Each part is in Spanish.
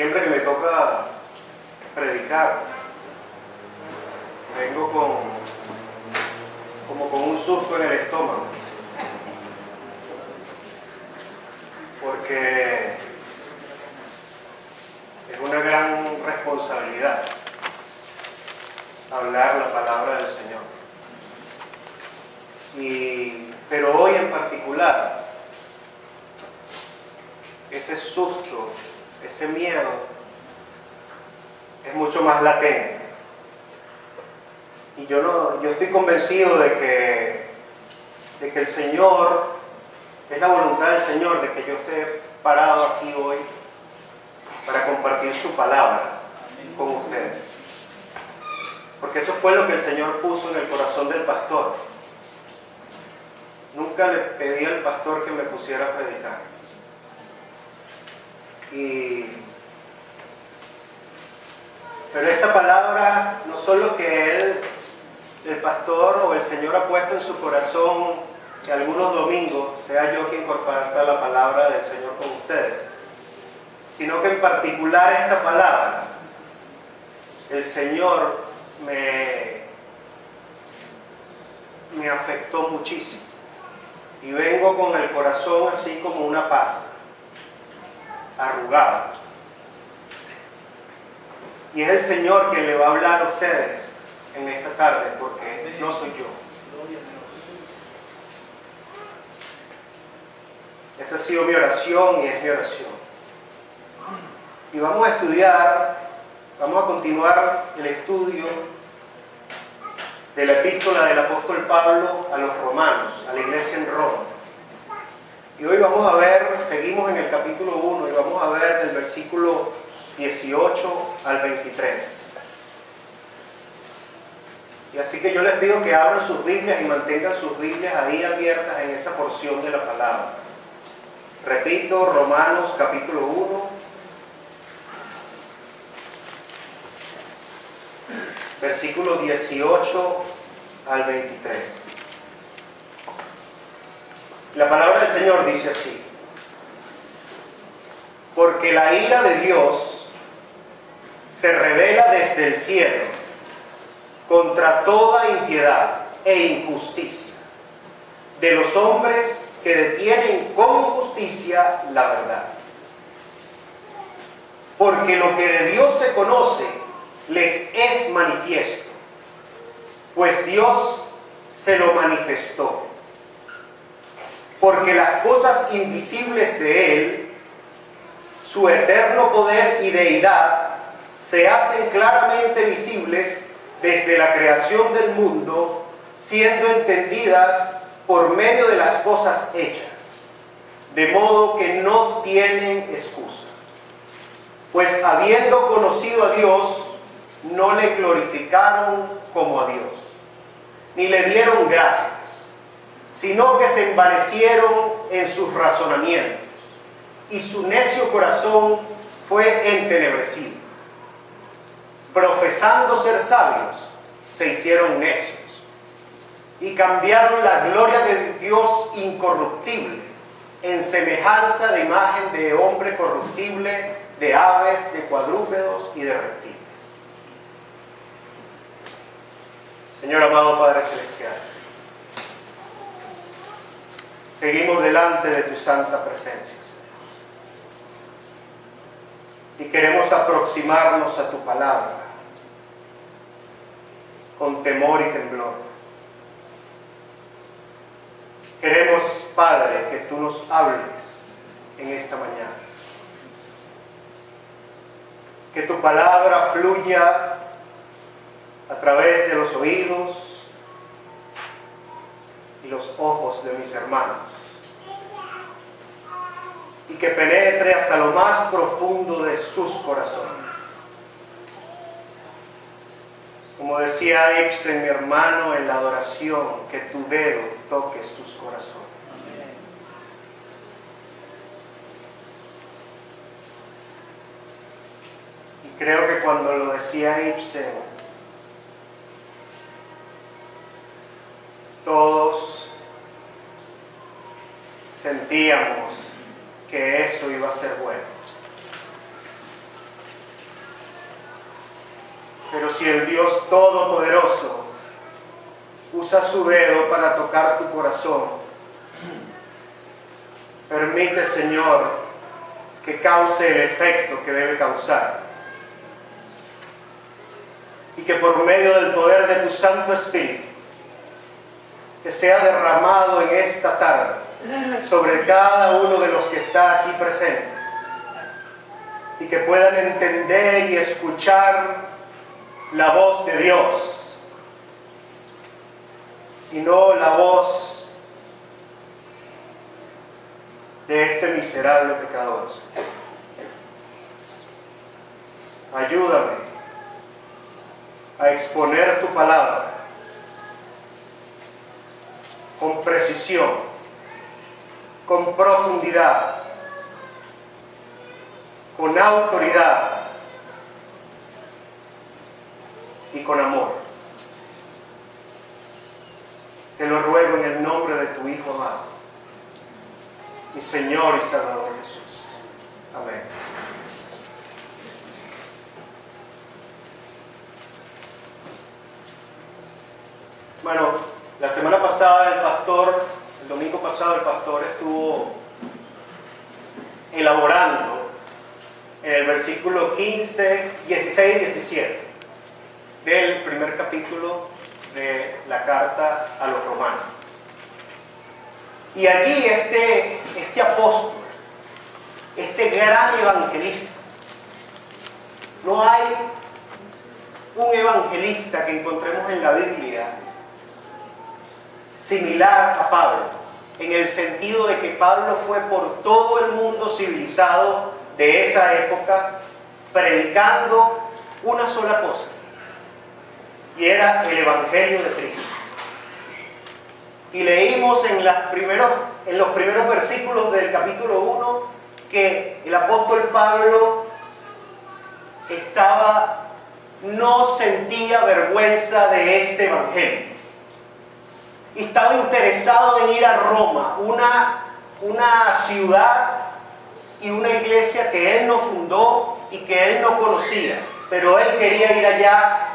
Siempre que me toca predicar, vengo como con un susto en el estómago, porque es una gran responsabilidad hablar la palabra del Señor. Pero hoy en particular, ese susto, ese miedo es mucho más latente. Y yo estoy convencido de que el Señor, es la voluntad del Señor de que yo esté parado aquí hoy para compartir su palabra con ustedes. Porque eso fue lo que el Señor puso en el corazón del pastor. Nunca le pedí al pastor que me pusiera a predicar. Pero esta palabra, no solo que el pastor o el Señor ha puesto en su corazón que algunos domingos sea yo quien comparta la palabra del Señor con ustedes, sino que en particular esta palabra, el Señor me afectó muchísimo. Y vengo con el corazón así como una pasa, arrugado. Y es el Señor quien le va a hablar a ustedes en esta tarde, porque no soy yo. Esa ha sido mi oración y es mi oración. Y vamos a estudiar, vamos a continuar el estudio de la epístola del apóstol Pablo a los romanos, a la iglesia en Roma. Y hoy vamos a ver, seguimos en el capítulo 1 y vamos a ver del versículo 18 al 23. Y así que yo les pido que abran sus Biblias y mantengan sus Biblias ahí abiertas en esa porción de la palabra. Repito, Romanos capítulo 1, versículo 18 al 23. La palabra del Señor dice así: porque la ira de Dios se revela desde el cielo contra toda impiedad e injusticia de los hombres que detienen con justicia la verdad. Porque lo que de Dios se conoce les es manifiesto, pues Dios se lo manifestó. Porque las cosas invisibles de Él, su eterno poder y deidad, se hacen claramente visibles desde la creación del mundo, siendo entendidas por medio de las cosas hechas, de modo que no tienen excusa. Pues habiendo conocido a Dios, no le glorificaron como a Dios, ni le dieron gracias, sino que se envanecieron en sus razonamientos, y su necio corazón fue entenebrecido. Profesando ser sabios, se hicieron necios, y cambiaron la gloria de Dios incorruptible en semejanza de imagen de hombre corruptible, de aves, de cuadrúpedos y de reptiles. Señor amado Padre Celestial, seguimos delante de tu santa presencia, Señor, y queremos aproximarnos a tu palabra con temor y temblor. Queremos, Padre, que tú nos hables en esta mañana, que tu palabra fluya a través de los oídos y los ojos de mis hermanos, y que penetre hasta lo más profundo de sus corazones. Como decía Ibsen, mi hermano, en la adoración, que tu dedo toque sus corazones. Y creo que cuando lo decía Ibsen, todos sentíamos que eso iba a ser bueno. Pero si el Dios Todopoderoso usa su dedo para tocar tu corazón, permite, Señor, que cause el efecto que debe causar. Y que por medio del poder de tu Santo Espíritu, que sea derramado en esta tarde sobre cada uno de los que está aquí presente, y que puedan entender y escuchar la voz de Dios y no la voz de este miserable pecador. Ayúdame a exponer tu palabra con precisión, con profundidad, con autoridad y con amor. Te lo ruego en el nombre de tu Hijo amado, mi Señor y Salvador Jesús. Amén. Bueno, la semana pasada el domingo pasado el pastor estuvo elaborando en el versículo 15, 16 y 17 del primer capítulo de la carta a los romanos. Y allí este apóstol, este gran evangelista, no hay un evangelista que encontremos en la Biblia similar a Pablo, en el sentido de que Pablo fue por todo el mundo civilizado de esa época predicando una sola cosa, y era el Evangelio de Cristo. Y leímos en los primeros versículos del capítulo 1 que el apóstol Pablo no sentía vergüenza de este Evangelio. Y estaba interesado en ir a Roma, una ciudad y una iglesia que él no fundó y que él no conocía, pero él quería ir allá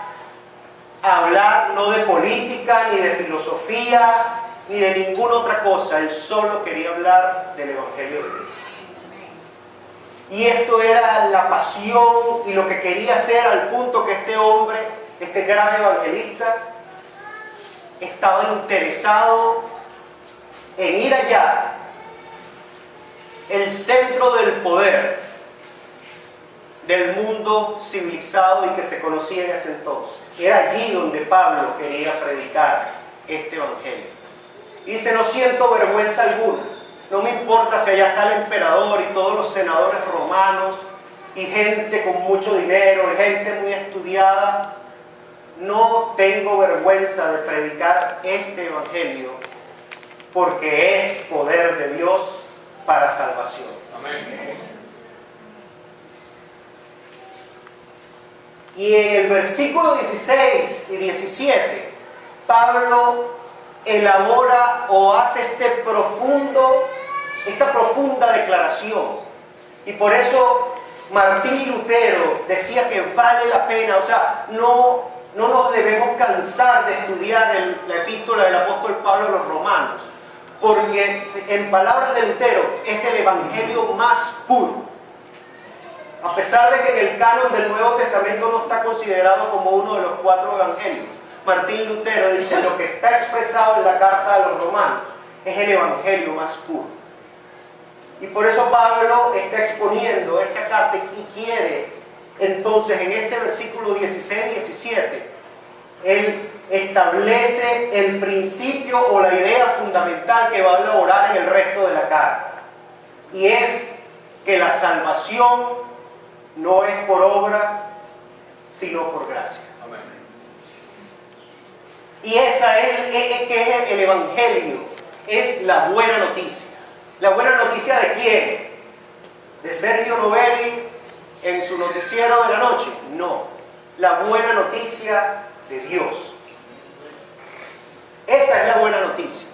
a hablar no de política, ni de filosofía, ni de ninguna otra cosa. Él solo quería hablar del Evangelio de Cristo. Y esto era la pasión y lo que quería hacer, al punto que este hombre, este gran evangelista, estaba interesado en ir allá, el centro del poder del mundo civilizado y que se conocía en ese entonces. Era allí donde Pablo quería predicar este evangelio. Y dice: no siento vergüenza alguna, no me importa si allá está el emperador y todos los senadores romanos y gente con mucho dinero y gente muy estudiada. No tengo vergüenza de predicar este evangelio, porque es poder de Dios para salvación. Amén. Y en el versículo 16 y 17, Pablo elabora o hace esta profunda declaración. Y por eso Martín Lutero decía que vale la pena, o sea, no nos debemos cansar de estudiar la epístola del apóstol Pablo a los romanos, porque en palabras de Lutero es el evangelio más puro. A pesar de que en el canon del Nuevo Testamento no está considerado como uno de los 4 evangelios, Martín Lutero dice: lo que está expresado en la carta a los romanos es el evangelio más puro. Y por eso Pablo está exponiendo esta carta y quiere, entonces, en este versículo 16 y 17, él establece el principio o la idea fundamental que va a elaborar en el resto de la carta. Y es que la salvación no es por obra, sino por gracia. Amén. Y esa es el evangelio, es la buena noticia. ¿La buena noticia de quién? ¿De Sergio Novelli en su noticiero de la noche? No, la buena noticia de Dios. Esa es la buena noticia.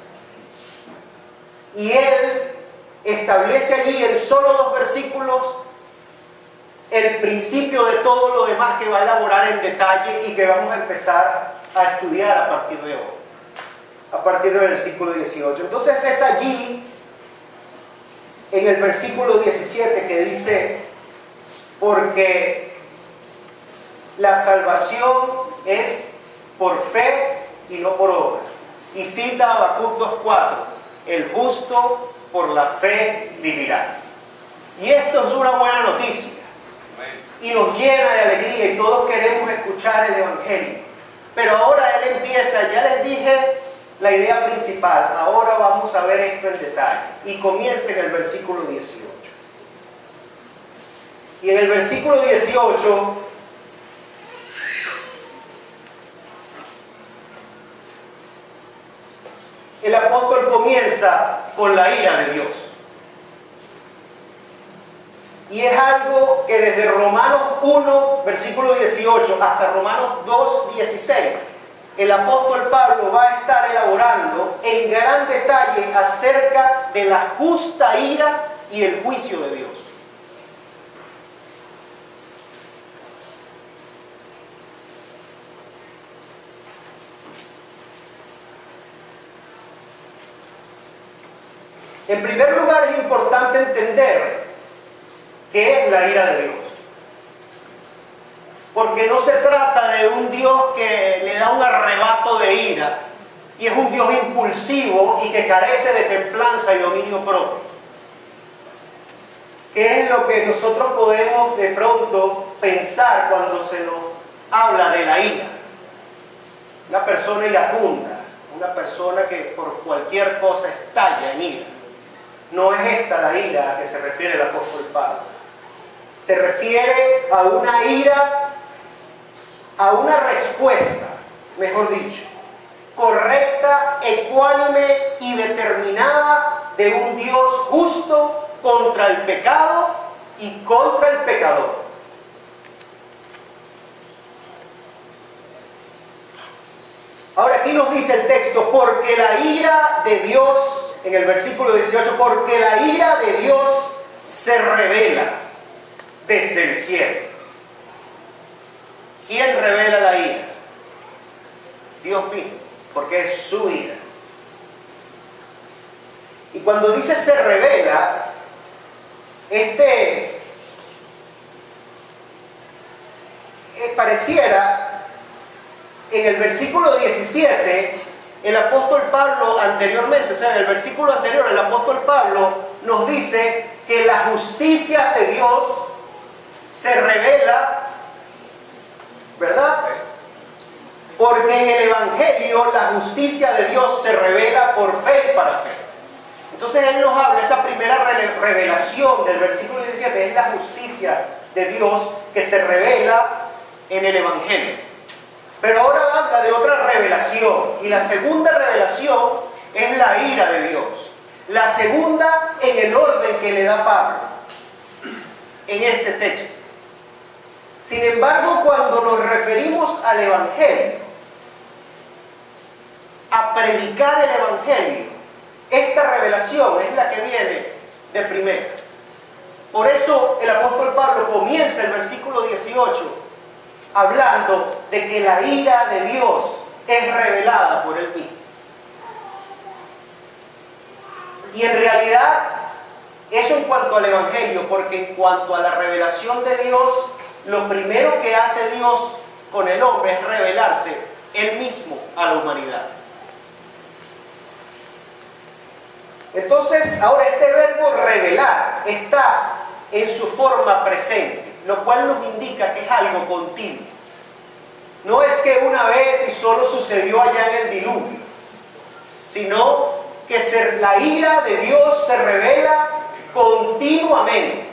Y él establece allí en solo 2 versículos el principio de todo lo demás que va a elaborar en detalle y que vamos a empezar a estudiar a partir de hoy, a partir del versículo 18. Entonces es allí, en el versículo 17, que dice: porque la salvación es por fe y no por obras. Y cita Habacuc 2:4: el justo por la fe vivirá. Y esto es una buena noticia y nos llena de alegría y todos queremos escuchar el Evangelio. Pero ahora él empieza, ya les dije la idea principal, ahora vamos a ver esto en detalle. Y comienza en el versículo 18. Y en el versículo 18 el apóstol comienza con la ira de Dios. Y es algo que desde Romanos 1, versículo 18, hasta Romanos 2, 16, el apóstol Pablo va a estar elaborando en gran detalle acerca de la justa ira y el juicio de Dios. En primer lugar, es importante entender qué es la ira de Dios. Porque no se trata de un Dios que le da un arrebato de ira y es un Dios impulsivo y que carece de templanza y dominio propio. ¿Qué es lo que nosotros podemos de pronto pensar cuando se nos habla de la ira? Una persona iracunda, una persona que por cualquier cosa estalla en ira. No es esta la ira a que se refiere el apóstol Pablo. Se refiere a una ira, a una respuesta, mejor dicho, correcta, ecuánime y determinada de un Dios justo contra el pecado y contra el pecador. Ahora aquí nos dice el texto: porque la ira de Dios, en el versículo 18, porque la ira de Dios se revela desde el cielo. ¿Quién revela la ira? Dios mismo, porque es su ira. Y cuando dice se revela, pareciera, en el versículo 17, el apóstol Pablo anteriormente, o sea, en el versículo anterior, el apóstol Pablo nos dice que la justicia de Dios se revela, ¿verdad? Porque en el Evangelio la justicia de Dios se revela por fe y para fe. Entonces él nos habla, esa primera revelación del versículo 17 es la justicia de Dios que se revela en el Evangelio. Pero ahora habla de otra revelación, y la segunda revelación es la ira de Dios. La segunda en el orden que le da Pablo en este texto. Sin embargo, cuando nos referimos al Evangelio, a predicar el Evangelio, esta revelación es la que viene de primera. Por eso el apóstol Pablo comienza el versículo 18 hablando de que la ira de Dios es revelada por él mismo. Y en realidad, eso en cuanto al Evangelio, porque en cuanto a la revelación de Dios, lo primero que hace Dios con el hombre es revelarse él mismo a la humanidad. Entonces, ahora este verbo revelar está en su forma presente, lo cual nos indica que es algo continuo. No es que una vez y solo sucedió allá en el diluvio, sino que la ira de Dios se revela continuamente.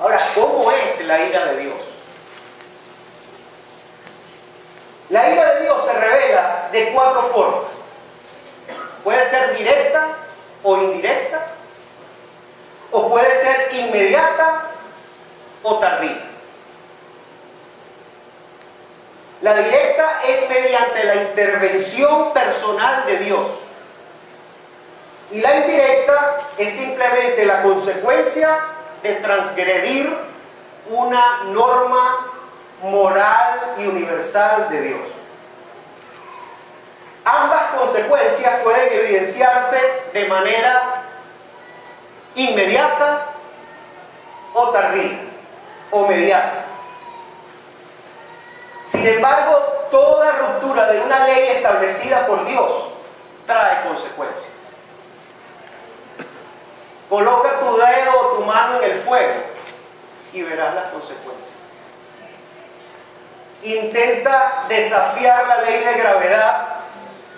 Ahora, ¿cómo es la ira de Dios? La ira de Dios se revela de cuatro formas. Puede ser directa o indirecta, o puede ser inmediata o tardía. La directa es mediante la intervención personal de Dios. Y la indirecta es simplemente la consecuencia de transgredir una norma moral y universal de Dios. Ambas consecuencias pueden evidenciarse de manera inmediata o tardía o mediata. Sin embargo, toda ruptura de una ley establecida por Dios trae consecuencias. Coloca tu dedo o tu mano en el fuego y verás las consecuencias. Intenta desafiar la ley de gravedad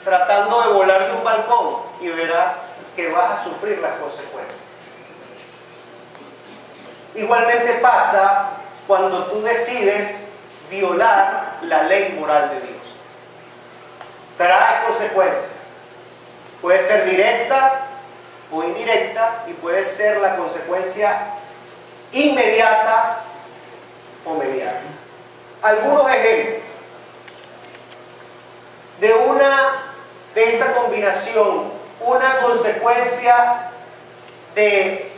tratando de volar de un balcón y verás que vas a sufrir las consecuencias. Igualmente pasa cuando tú decides violar la ley moral de Dios. Trae consecuencias. Puede ser directa o indirecta y puede ser la consecuencia inmediata o mediata. Algunos ejemplos de esta combinación, una consecuencia de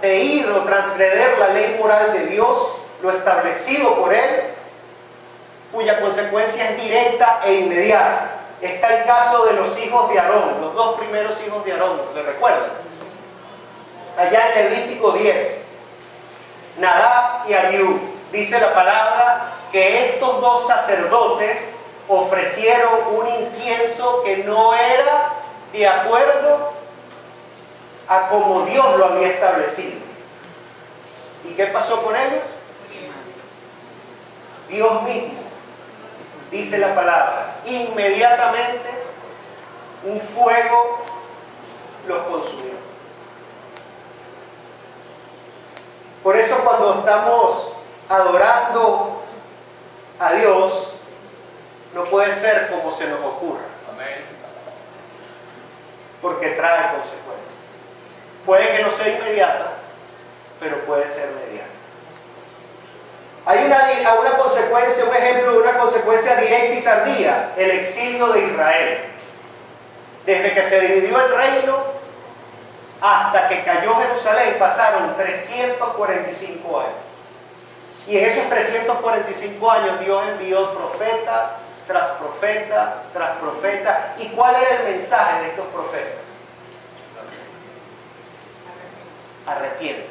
ir o transgreder la ley moral de Dios, lo establecido por Él, cuya consecuencia es directa e inmediata. Está el caso de los hijos de Aarón, los dos primeros hijos de Aarón, ¿se recuerdan? Allá en Levítico 10, Nadab y Abiú, dice la palabra que estos dos sacerdotes ofrecieron un incienso que no era de acuerdo a como Dios lo había establecido. ¿Y qué pasó con ellos? Dios mismo, dice la palabra, inmediatamente un fuego los consumió. Por eso cuando estamos adorando a Dios, no puede ser como se nos ocurra. Porque trae consecuencias. Puede que no sea inmediata, pero puede ser mediata. Hay una consecuencia, un ejemplo de una consecuencia directa y tardía: el exilio de Israel. Desde que se dividió el reino hasta que cayó Jerusalén pasaron 345 años. Y en esos 345 años Dios envió profeta tras profeta tras profeta. ¿Y cuál era el mensaje de estos profetas? Arrepiéntanse.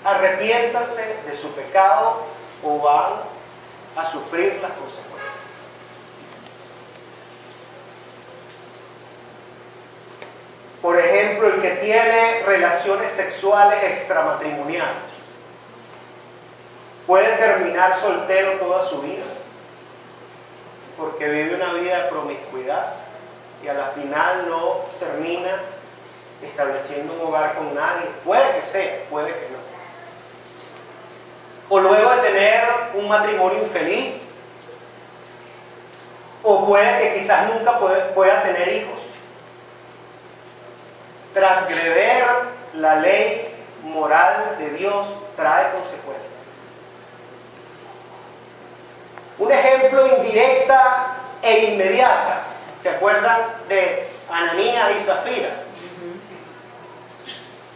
Arrepiéntanse de su pecado o van a sufrir las consecuencias. Por ejemplo, el que tiene relaciones sexuales extramatrimoniales puede terminar soltero toda su vida porque vive una vida de promiscuidad y a la final no termina estableciendo un hogar con nadie. Puede que sea, puede que no. O luego de tener un matrimonio infeliz, o puede que quizás nunca pueda tener hijos. Transgreder la ley moral de Dios trae consecuencias. Un ejemplo indirecta e inmediata. ¿Se acuerdan de Ananías y Zafira?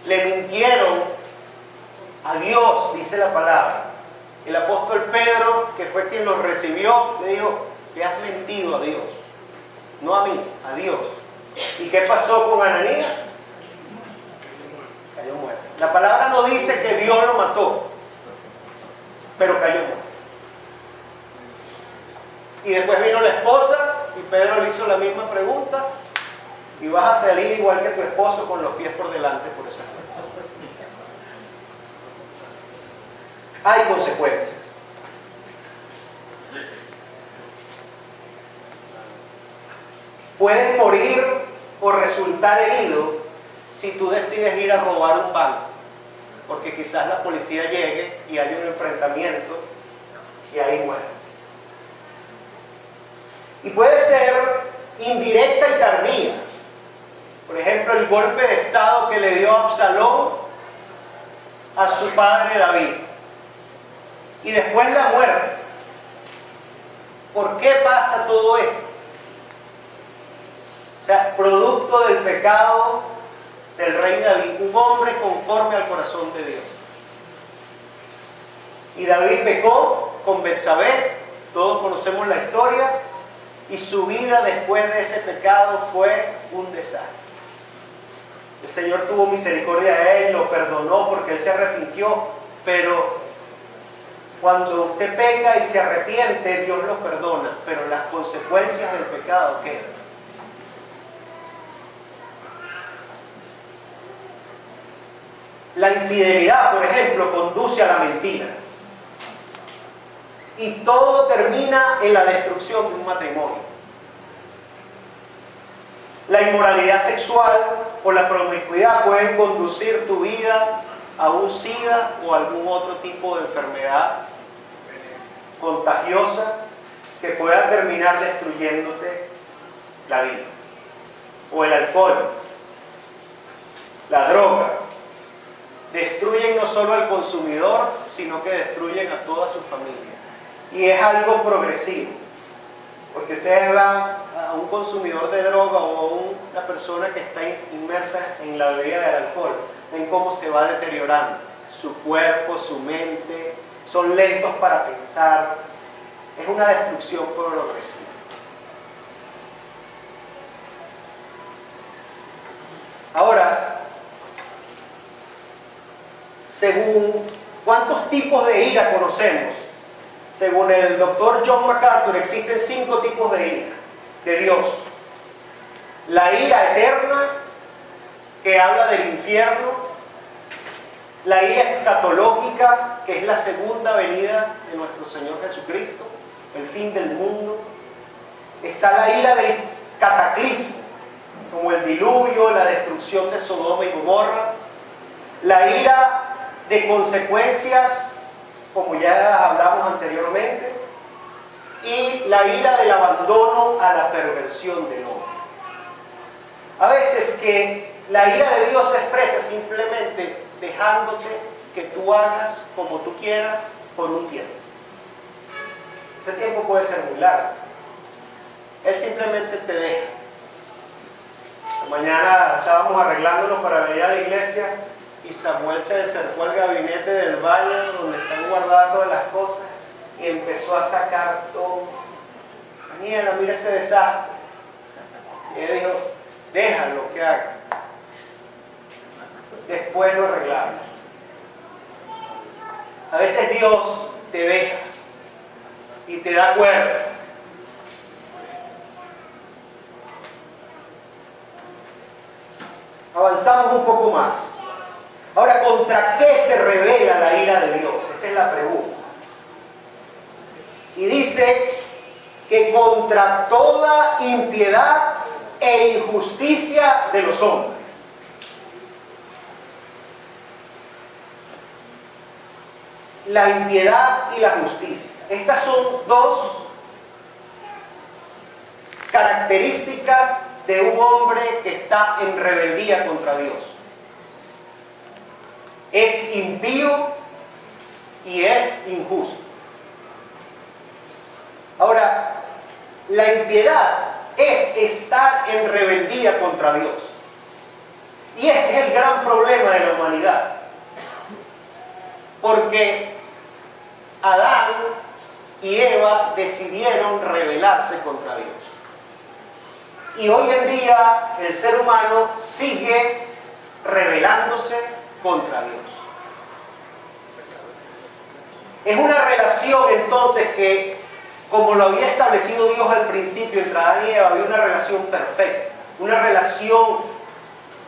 Le mintieron a Dios, dice la palabra. El apóstol Pedro, que fue quien los recibió, le dijo: le has mentido a Dios, no a mí, a Dios. ¿Y qué pasó con Ananías? Cayó muerto. La palabra no dice que Dios lo mató, pero cayó muerto. Y después vino la esposa y Pedro le hizo la misma pregunta: y vas a salir igual que tu esposo con los pies por delante por esa puerta. Hay consecuencias. Puedes morir o resultar herido si tú decides ir a robar un banco, porque quizás la policía llegue y hay un enfrentamiento y ahí mueres. Y puede ser indirecta y tardía. Por ejemplo, el golpe de estado que le dio Absalón a su padre David. Y después la muerte. ¿Por qué pasa todo esto? sea, producto del pecado del rey David, un hombre conforme al corazón de Dios. Y David pecó con Betsabé, todos conocemos la historia, y su vida después de ese pecado fue un desastre. El Señor tuvo misericordia de él, lo perdonó porque él se arrepintió, pero cuando usted peca y se arrepiente, Dios lo perdona, pero las consecuencias del pecado quedan. La infidelidad, por ejemplo, conduce a la mentira. Y todo termina en la destrucción de un matrimonio. La inmoralidad sexual o la promiscuidad pueden conducir tu vida a un SIDA o algún otro tipo de enfermedad contagiosa que pueda terminar destruyéndote la vida. O el alcohol, la droga, destruyen no solo al consumidor, sino que destruyen a toda su familia. Y es algo progresivo, porque ustedes van a un consumidor de droga o a una persona que está inmersa en la bebida del alcohol, ven cómo se va deteriorando su cuerpo, su mente, son lentos para pensar, es una destrucción progresiva. Ahora, según cuántos tipos de ira conocemos, según el doctor John MacArthur, existen 5 tipos de ira de Dios. La ira eterna, que habla del infierno. La ira escatológica, que es la segunda venida de nuestro Señor Jesucristo, el fin del mundo. Está la ira del cataclismo, como el diluvio, la destrucción de Sodoma y Gomorra. La ira de consecuencias, como ya hablamos anteriormente, y la ira del abandono a la perversión del hombre. A veces que la ira de Dios se expresa simplemente dejándote que tú hagas como tú quieras por un tiempo. Ese tiempo puede ser muy largo. Él simplemente te deja. Mañana estábamos arreglándonos para venir a la iglesia y Samuel se acercó al gabinete del baño donde están guardadas todas las cosas y empezó a sacar todo. Daniela, mira ese desastre. Y él dijo, déjalo que haga. Después lo arreglamos. A veces Dios te deja y te da cuerda. Avanzamos un poco más. Ahora, ¿contra qué se revela la ira de Dios? Esta es la pregunta. Y dice que contra toda impiedad e injusticia de los hombres. La impiedad y la justicia. Estas son 2 características de un hombre que está en rebeldía contra Dios. Es impío y es injusto. Ahora, la impiedad es estar en rebeldía contra Dios. Y este es el gran problema de la humanidad. Porque Adán y Eva decidieron rebelarse contra Dios. Y hoy en día el ser humano sigue rebelándose contra Dios. Es una relación entonces que, como lo había establecido Dios al principio entre Adán y Eva, había una relación perfecta, una relación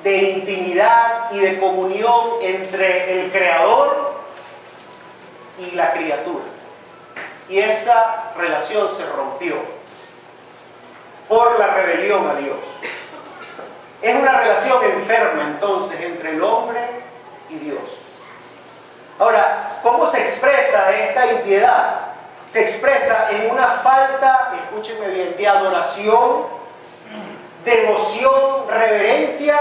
de intimidad y de comunión entre el Creador y la criatura. Y esa relación se rompió por la rebelión a Dios. Es una relación enferma entonces entre el hombre y Dios. Ahora, ¿cómo se expresa esta impiedad? Se expresa en una falta, escúchenme bien, de adoración, devoción, reverencia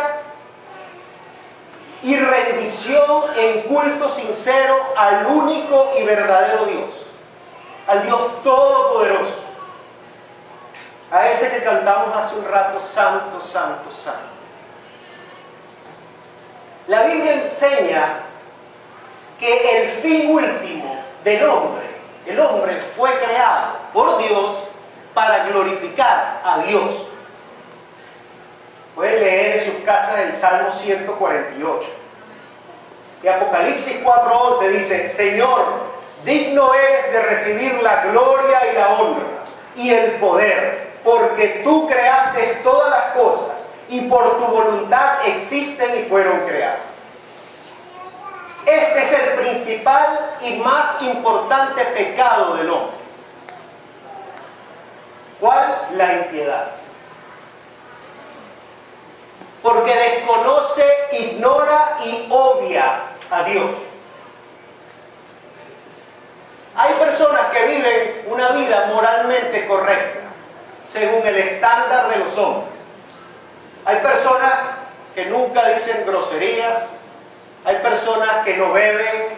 y rendición en culto sincero al único y verdadero Dios, al Dios Todopoderoso. a ese que cantamos hace un rato, santo, santo, santo. La Biblia enseña que el fin último del hombre, el hombre fue creado por Dios para glorificar a Dios. Pueden leer en sus casas el Salmo 148. Y Apocalipsis 4:11 dice: Señor, digno eres de recibir la gloria y la honra y el poder, porque tú creaste todas las cosas y por tu voluntad existen y fueron creadas. Este es el principal y más importante pecado del hombre. ¿Cuál? La impiedad. Porque desconoce, ignora y obvia a Dios. Hay personas que viven una vida moralmente correcta, según el estándar de los hombres. Hay personas que nunca dicen groserías, hay personas que no beben,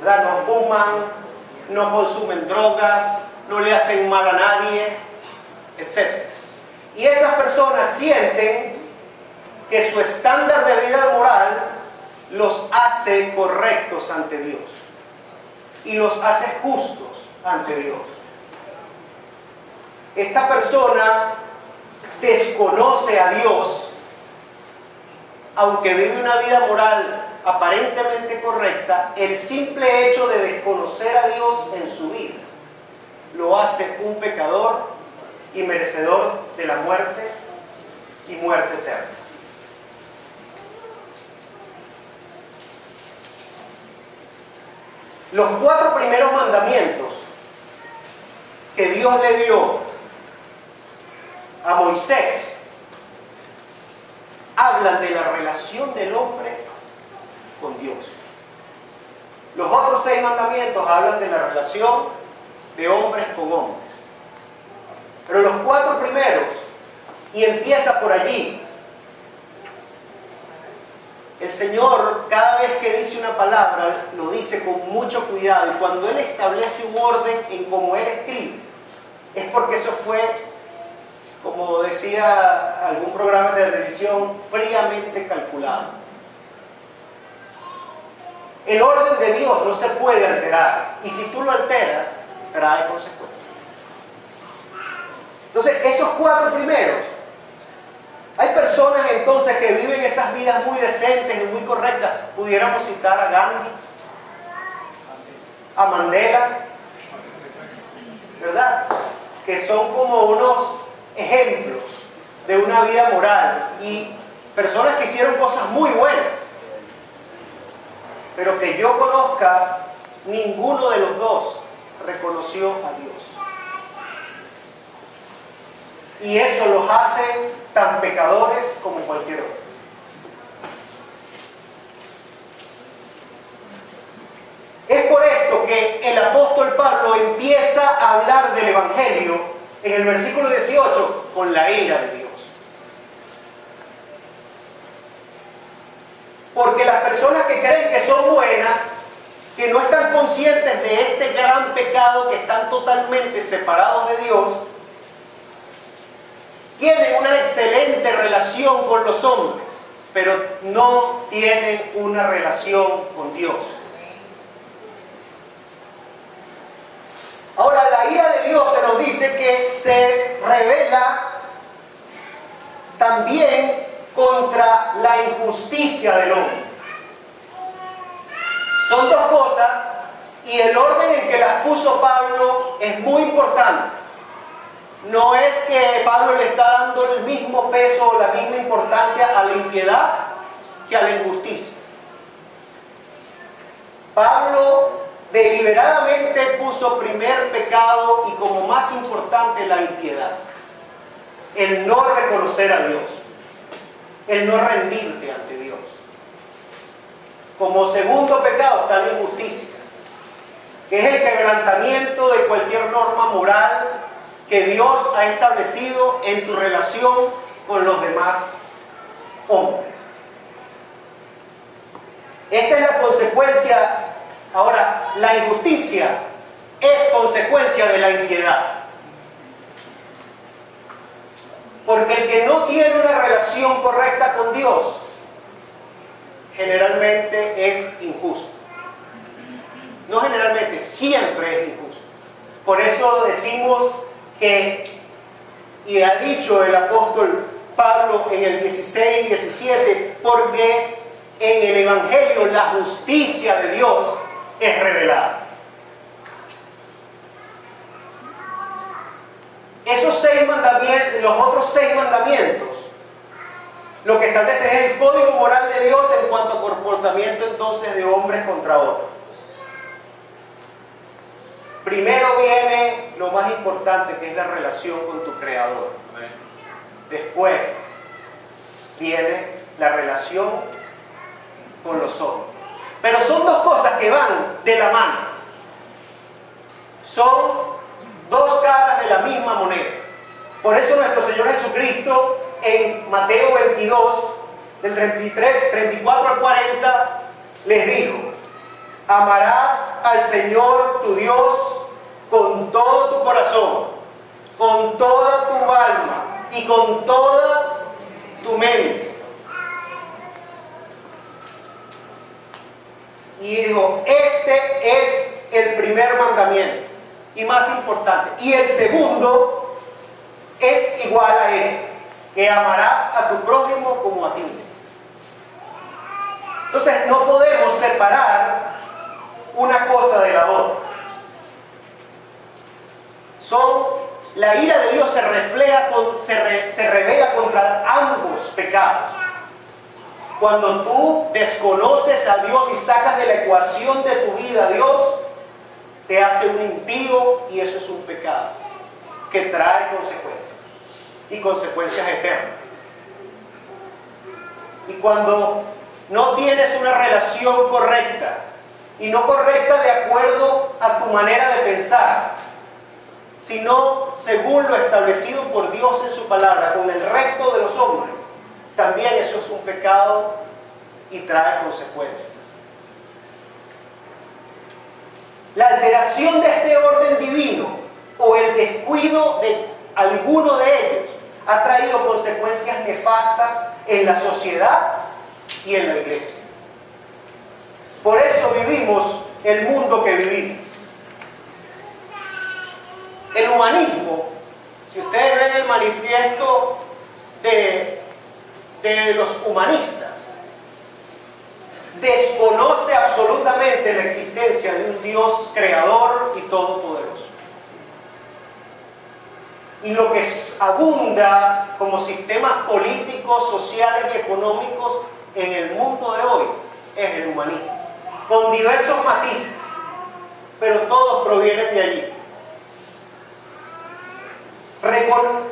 ¿verdad? No fuman, no consumen drogas, no le hacen mal a nadie, etc. Y esas personas sienten que su estándar de vida moral los hace correctos ante Dios y los hace justos ante Dios. Esta persona desconoce a Dios, aunque vive una vida moral aparentemente correcta. El simple hecho de desconocer a Dios en su vida lo hace un pecador y merecedor de la muerte y muerte eterna. Los 4 primeros mandamientos que Dios le dio a Moisés hablan de la relación del hombre con Dios. Los otros 6 mandamientos hablan de la relación de hombres con hombres. Pero los 4 primeros, y empieza por allí. El Señor, cada vez que dice una palabra, lo dice con mucho cuidado. Y cuando Él establece un orden en cómo Él escribe, es porque eso fue, como decía algún programa de televisión, fríamente calculado. El orden de Dios no se puede alterar. Y si tú lo alteras, trae consecuencias. Entonces, esos 4 primeros, hay personas entonces que viven esas vidas muy decentes y muy correctas. Pudiéramos citar a Gandhi, a Mandela, ¿verdad? Que son como unos ejemplos de una vida moral y personas que hicieron cosas muy buenas. Pero que yo conozca, ninguno de los dos reconoció a Dios. Y eso los hace tan pecadores como cualquier otro. Es por esto que el apóstol Pablo empieza a hablar del Evangelio en el versículo 18 con la ira de Dios. Porque las personas que creen que son buenas, que no están conscientes de este gran pecado, que están totalmente separados de Dios, tienen una excelente relación con los hombres, pero no tienen una relación con Dios. Ahora, la ira de Dios se nos dice que se revela también contra la injusticia del hombre. Son 2 cosas y el orden en que las puso Pablo es muy importante. No es que Pablo le está dando el mismo peso o la misma importancia a la impiedad que a la injusticia. Pablo deliberadamente puso primer pecado y como más importante la impiedad. El no reconocer a Dios. El no rendirte ante Dios. Como segundo pecado está la injusticia, que es el quebrantamiento de cualquier norma moral que Dios ha establecido en tu relación con los demás hombres. Esta es la consecuencia. Ahora, la injusticia es consecuencia de la impiedad. el que no tiene una relación correcta con Dios generalmente es injusto. No generalmente, siempre es injusto. Por eso decimos que, y ha dicho el apóstol Pablo en el 16 y 17, porque en el Evangelio la justicia de Dios es revelada. Esos 6 mandamientos, los otros 6 mandamientos, lo que establece es el código moral de Dios en cuanto a comportamiento entonces de hombres contra otros. Primero viene lo más importante, que es la relación con tu Creador. Después viene la relación con los hombres. Pero son dos cosas que van de la mano. Son dos caras de la misma moneda. Por eso nuestro Señor Jesucristo en Mateo 22, del 34 al 40, les dijo: amarás al Señor tu Dios con todo tu corazón, con toda tu alma y con toda tu mente. Y dijo, este es el primer mandamiento y más importante. Y el segundo es igual a este, que amarás a tu prójimo como a ti mismo. Entonces no podemos separar una cosa de la otra. La ira de Dios se revela contra ambos pecados. Cuando tú desconoces a Dios y sacas de la ecuación de tu vida a Dios, te hace un impío, y eso es un pecado que trae consecuencias, y consecuencias eternas. Y cuando no tienes una relación correcta, y no correcta de acuerdo a tu manera de pensar, sino según lo establecido por Dios en su palabra, con el resto de los hombres, también eso es un pecado y trae consecuencias. La alteración de este orden divino o el descuido de alguno de ellos ha traído consecuencias nefastas en la sociedad y en la iglesia. Por eso vivimos el mundo que vivimos. El humanismo, si ustedes ven el manifiesto de los humanistas, desconoce absolutamente la existencia de un Dios creador y todopoderoso. Y lo que abunda como sistemas políticos, sociales y económicos en el mundo de hoy es el humanismo, con diversos matices, pero todos provienen de allí.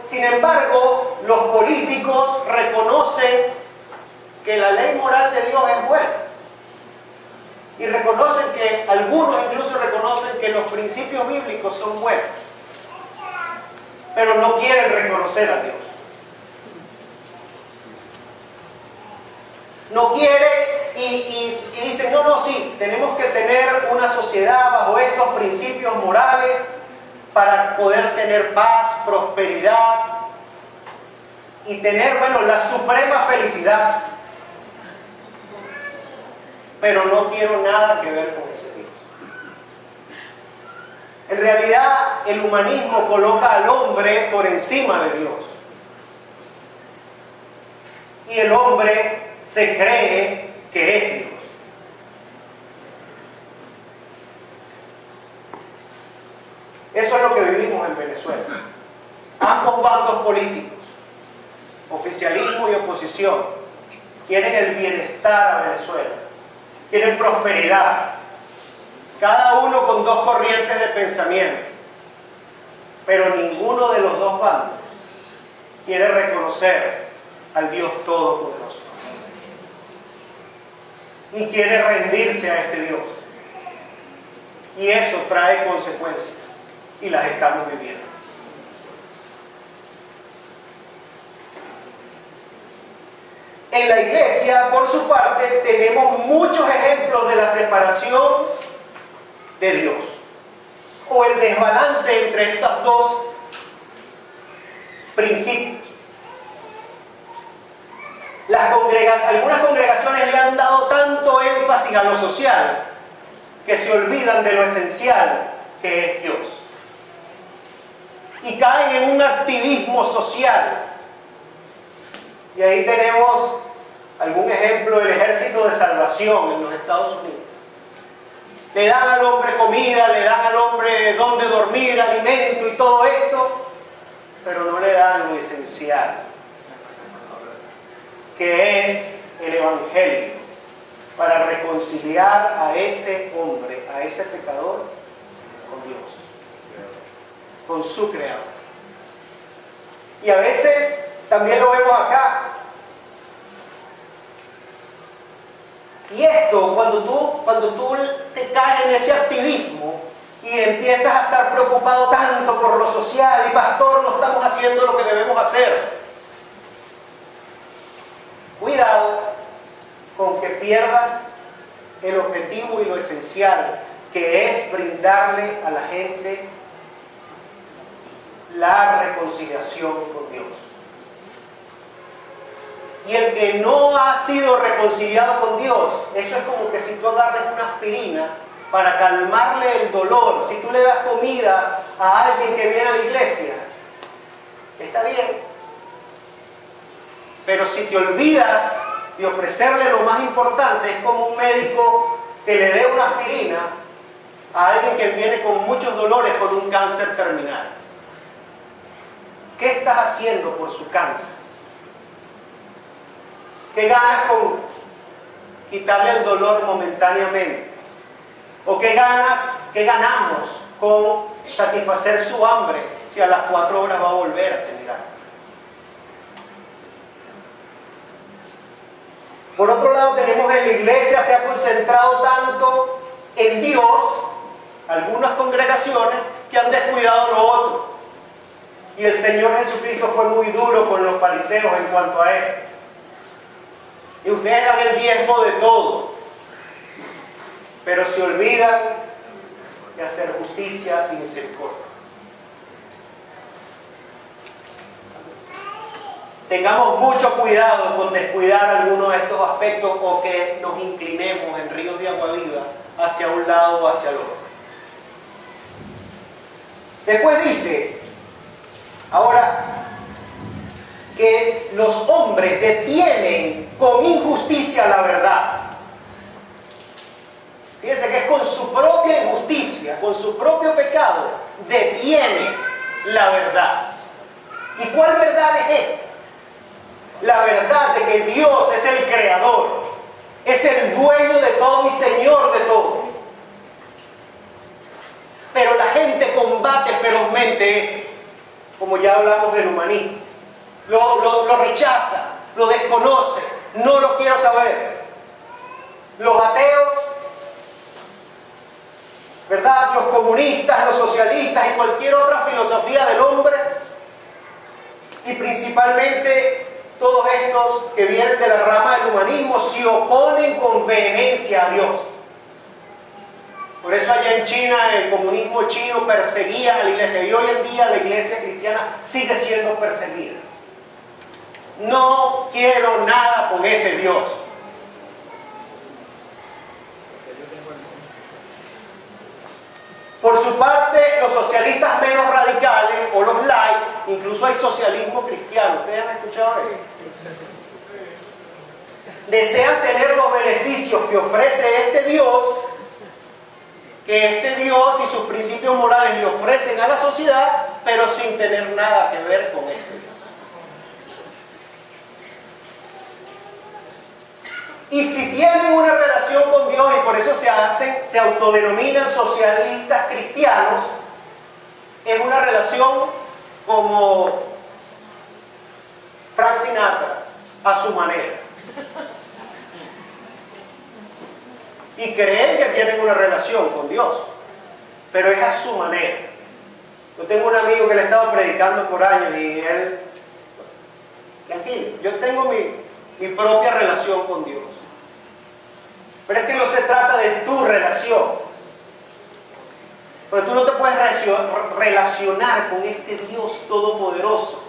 Sin embargo, los políticos reconocen que la ley moral de Dios es buena. Y reconocen que, algunos incluso reconocen que los principios bíblicos son buenos. Pero no quieren reconocer a Dios. No quieren y dicen, no, sí, tenemos que tener una sociedad bajo estos principios morales para poder tener paz, prosperidad y tener, la suprema felicidad. Pero no quiero nada que ver con ese Dios. En realidad, el humanismo coloca al hombre por encima de Dios. Y el hombre se cree que es Dios. Eso es lo que vivimos en Venezuela. Ambos bandos políticos, oficialismo y oposición, quieren el bienestar a Venezuela, quieren prosperidad, cada uno con dos corrientes de pensamiento, pero ninguno de los dos bandos quiere reconocer al Dios Todopoderoso, ni quiere rendirse a este Dios. Y eso trae consecuencias, y las estamos viviendo. En la iglesia, por su parte, tenemos muchos ejemplos de la separación de Dios, o el desbalance entre estos dos principios. Algunas congregaciones le han dado tanto énfasis a lo social que se olvidan de lo esencial que es Dios. Y caen en un activismo social. Y ahí tenemos algún ejemplo del Ejército de Salvación en los Estados Unidos. Le dan al hombre comida, le dan al hombre donde dormir, alimento y todo esto, pero no le dan lo esencial, que es el Evangelio, para reconciliar a ese hombre, a ese pecador, con Dios, con su Creador. Y a veces también lo vemos acá. Y esto, cuando tú te caes en ese activismo y empiezas a estar preocupado tanto por lo social, y pastor, no estamos haciendo lo que debemos hacer, cuidado con que pierdas el objetivo y lo esencial, que es brindarle a la gente la reconciliación con Dios. Y el que no ha sido reconciliado con Dios, eso es como que si tú agarres una aspirina para calmarle el dolor, si tú le das comida a alguien que viene a la iglesia, está bien. Pero si te olvidas de ofrecerle lo más importante, es como un médico que le dé una aspirina a alguien que viene con muchos dolores, con un cáncer terminal. ¿Qué estás haciendo por su cáncer? ¿Qué ganas con quitarle el dolor momentáneamente? ¿O qué ganamos con satisfacer su hambre si a las 4 horas va a volver a tener hambre? Por otro lado, tenemos en la iglesia se ha concentrado tanto en Dios, algunas congregaciones, que han descuidado lo otro. Y el Señor Jesucristo fue muy duro con los fariseos en cuanto a esto. Y ustedes dan el diezmo de todo, pero se olvidan de hacer justicia y misericordia. Tengamos mucho cuidado con descuidar algunos de estos aspectos o que nos inclinemos en ríos de agua viva hacia un lado o hacia el otro. Después dice, ahora, que los hombres detienen con injusticia la verdad. Fíjense que es con su propia injusticia, con su propio pecado, detiene la verdad. ¿Y cuál verdad es esta? La verdad de que Dios es el creador, es el dueño de todo y señor de todo. Pero la gente combate ferozmente esto, como ya hablamos del humanismo. Lo rechaza, lo desconoce, no lo quiero saber. Los ateos, ¿verdad? Los comunistas, los socialistas y cualquier otra filosofía del hombre, y principalmente todos estos que vienen de la rama del humanismo, se oponen con vehemencia a Dios. Por eso allá en China, el comunismo chino perseguía a la iglesia, y hoy en día la iglesia cristiana sigue siendo perseguida. No quiero nada con ese Dios. Por su parte, los socialistas menos radicales, o los light, incluso hay socialismo cristiano, ¿ustedes han escuchado eso? Desean tener los beneficios que ofrece este Dios, que este Dios y sus principios morales le ofrecen a la sociedad, pero sin tener nada que ver con este Dios. Y si tienen una relación con Dios, y por eso se autodenominan socialistas cristianos, es una relación como Frank Sinatra, a su manera. Y creen que tienen una relación con Dios, pero es a su manera. Yo tengo un amigo que le he estado predicando por años y él, tranquilo, yo tengo mi propia relación con Dios. Pero es que no se trata de tu relación. Porque tú no te puedes relacionar con este Dios todopoderoso,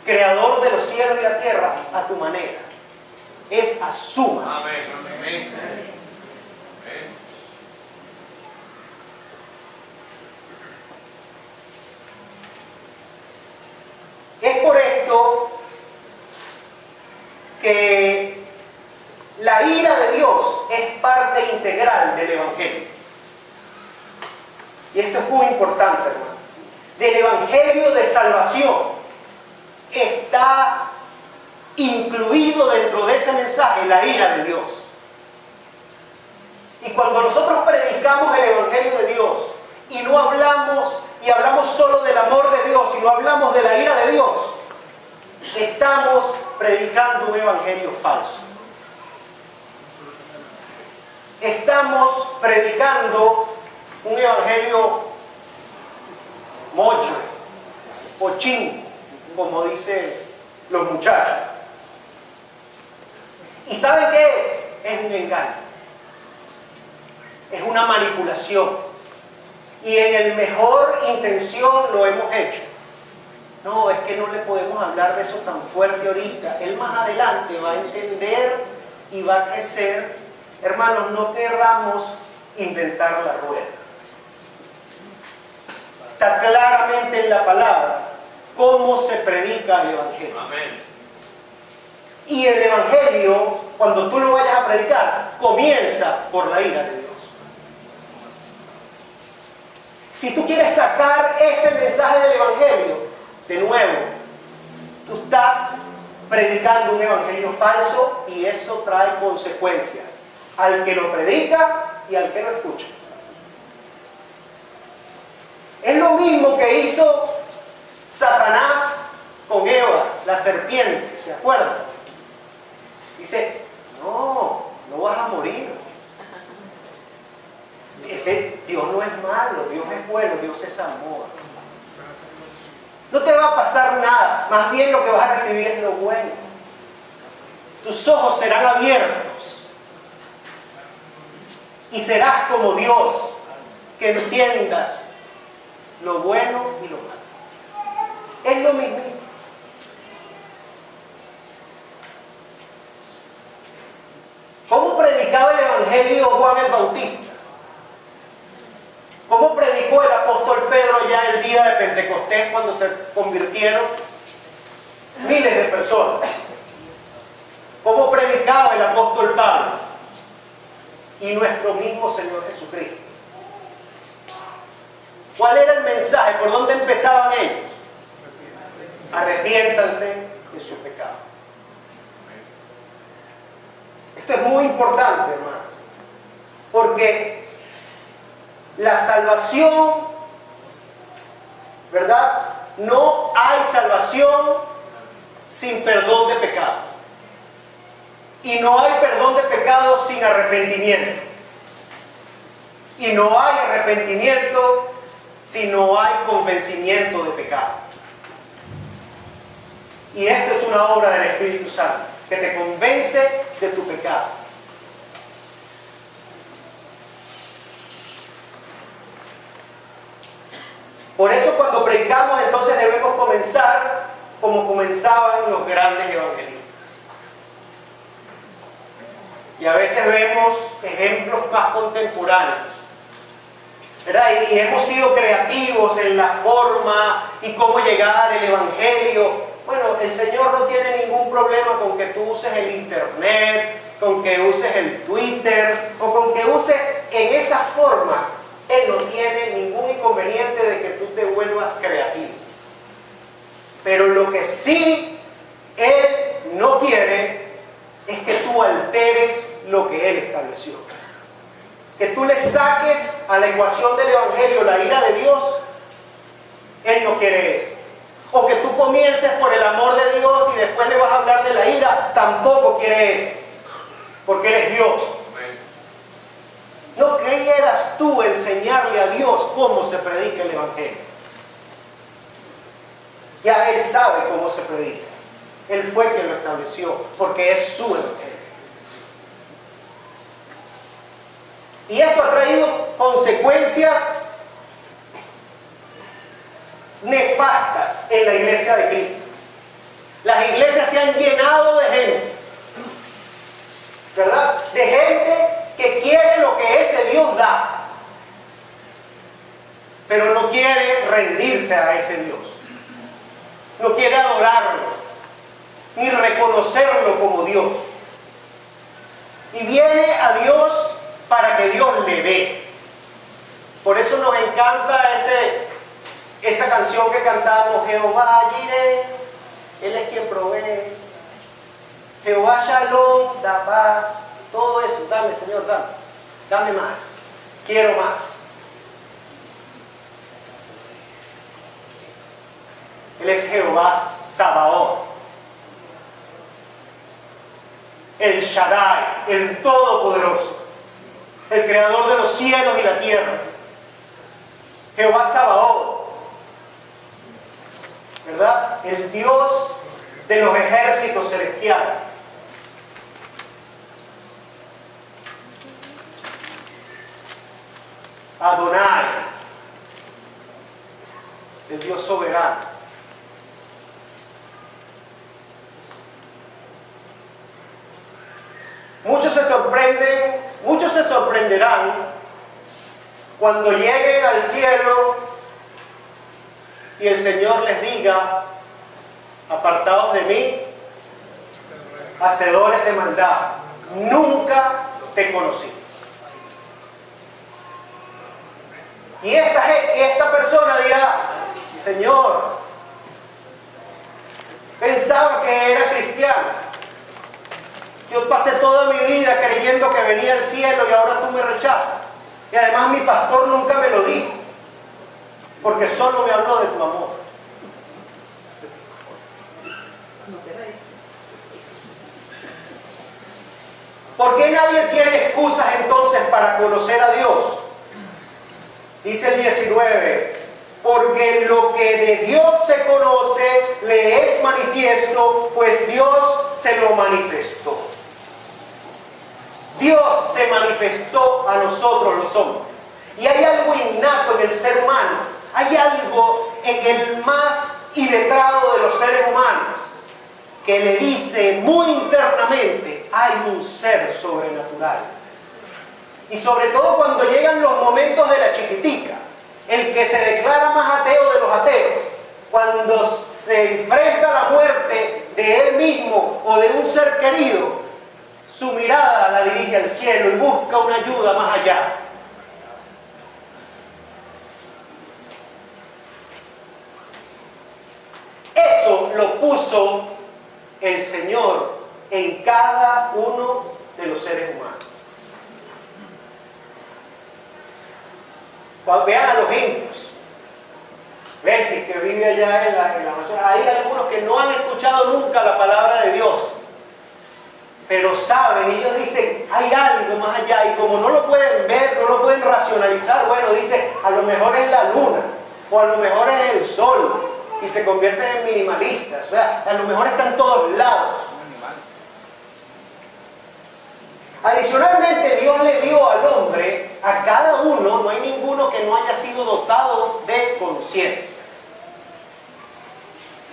creador de los cielos y la tierra, a tu manera. es a su manera. Amén. Amén. Es por esto que la ira de Dios es parte integral del Evangelio. Y esto es muy importante, hermano. Del Evangelio de salvación está incluido dentro de ese mensaje la ira de Dios. Y cuando nosotros predicamos el Evangelio de Dios y no hablamos y hablamos solo del amor de Dios y no hablamos de la ira de Dios, estamos predicando un evangelio falso. Estamos predicando un evangelio mocho, pochín, como dicen los muchachos. ¿Y saben qué es? Es un engaño. Es una manipulación. Y en el mejor intención lo hemos hecho. No, es que no le podemos hablar de eso tan fuerte ahorita. Él más adelante va a entender y va a crecer. Hermanos, no querramos inventar la rueda. Está claramente en la palabra cómo se predica el Evangelio. Amén. Y el Evangelio, cuando tú lo vayas a predicar, comienza por la ira de Dios. Si tú quieres sacar ese mensaje del Evangelio, de nuevo, tú estás predicando un evangelio falso y eso trae consecuencias al que lo predica y al que lo escucha. Es lo mismo que hizo Satanás con Eva, la serpiente, ¿se acuerdan? Dice, no vas a morir. Dios no es malo, Dios es bueno, Dios es amor. No te va a pasar nada, más bien lo que vas a recibir es lo bueno. Tus ojos serán abiertos y serás como Dios, que entiendas lo bueno y lo malo. Es lo mismo. ¿Cómo predicaba el Evangelio Juan el Bautista? ¿Cómo predicó el apóstol Pedro ya el día de Pentecostés cuando se convirtieron miles de personas? ¿Cómo predicaba el apóstol Pablo? Y nuestro mismo Señor Jesucristo. ¿Cuál era el mensaje? ¿Por dónde empezaban ellos? Arrepiéntanse de su pecado. Esto es muy importante, hermano, porque la salvación, ¿verdad? No hay salvación sin perdón de pecados. Y no hay perdón de pecados sin arrepentimiento. Y no hay arrepentimiento si no hay convencimiento de pecado. Y esto es una obra del Espíritu Santo, que te convence de tu pecado. Por eso cuando predicamos, entonces debemos comenzar como comenzaban los grandes evangelistas. Y a veces vemos ejemplos más contemporáneos, ¿verdad? Y hemos sido creativos en la forma y cómo llegar al evangelio. Bueno, el Señor no tiene ningún problema con que tú uses el internet, con que uses el Twitter o con que uses en esa forma. Él no tiene ningún inconveniente de que tú te vuelvas creativo. Pero lo que sí Él no quiere es que tú alteres lo que Él estableció. Que tú le saques a la ecuación del Evangelio la ira de Dios. Él no quiere eso. O que tú comiences por el amor de Dios y después le vas a hablar de la ira. Tampoco quiere eso. Porque Él es Dios. ¿No creyeras tú enseñarle a Dios cómo se predica el Evangelio? Ya Él sabe cómo se predica. Él fue quien lo estableció, porque es su Evangelio. Y esto ha traído consecuencias nefastas en la iglesia de Cristo. Las iglesias se han llenado de gente ¿verdad? De gente que quiere lo que ese Dios da, pero no quiere rendirse a ese Dios. No quiere adorarlo, ni reconocerlo como Dios. Y viene a Dios para que Dios le dé. Por eso nos encanta esa canción que cantamos: Jehová Jireh, Él es quien provee. Jehová Shalom, da paz. Todo eso, dame, Señor, dame. Dame más. Quiero más. Él es Jehová Sabaoth, el Shaddai, el Todopoderoso, el Creador de los cielos y la tierra. Jehová Sabaoth, ¿verdad? El Dios de los ejércitos celestiales. Adonai, el Dios soberano. Muchos se sorprenderán cuando lleguen al cielo y el Señor les diga: apartados de mí, hacedores de maldad, nunca te conocí. Y esta persona dirá: Señor, pensaba que era cristiano. Yo pasé toda mi vida creyendo que venía al cielo y ahora tú me rechazas. Y además mi pastor nunca me lo dijo, porque solo me habló de tu amor. ¿Por qué nadie tiene excusas entonces para conocer a Dios? Dice el 19: porque lo que de Dios se conoce le es manifiesto, pues Dios se lo manifestó. Dios se manifestó a nosotros los hombres. Y hay algo innato en el ser humano, hay algo en el más iletrado de los seres humanos que le dice muy internamente: hay un ser sobrenatural. Y sobre todo cuando llegan los momentos de la chiquitica, el que se declara más ateo de los ateos, cuando se enfrenta a la muerte de él mismo o de un ser querido, su mirada la dirige al cielo y busca una ayuda más allá. Eso lo puso el Señor en cada uno de los seres humanos. Cuando vean a los indios, Belkis, que vive allá en la Amazonas, hay algunos que no han escuchado nunca la palabra de Dios, pero saben, ellos dicen: hay algo más allá, y como no lo pueden ver, no lo pueden racionalizar, bueno, dicen: a lo mejor es la luna, o a lo mejor es el sol, y se convierten en minimalistas. O sea, a lo mejor está en todos lados. Adicionalmente, Dios le dio al hombre, a cada uno, no hay ninguno que no haya sido dotado de conciencia.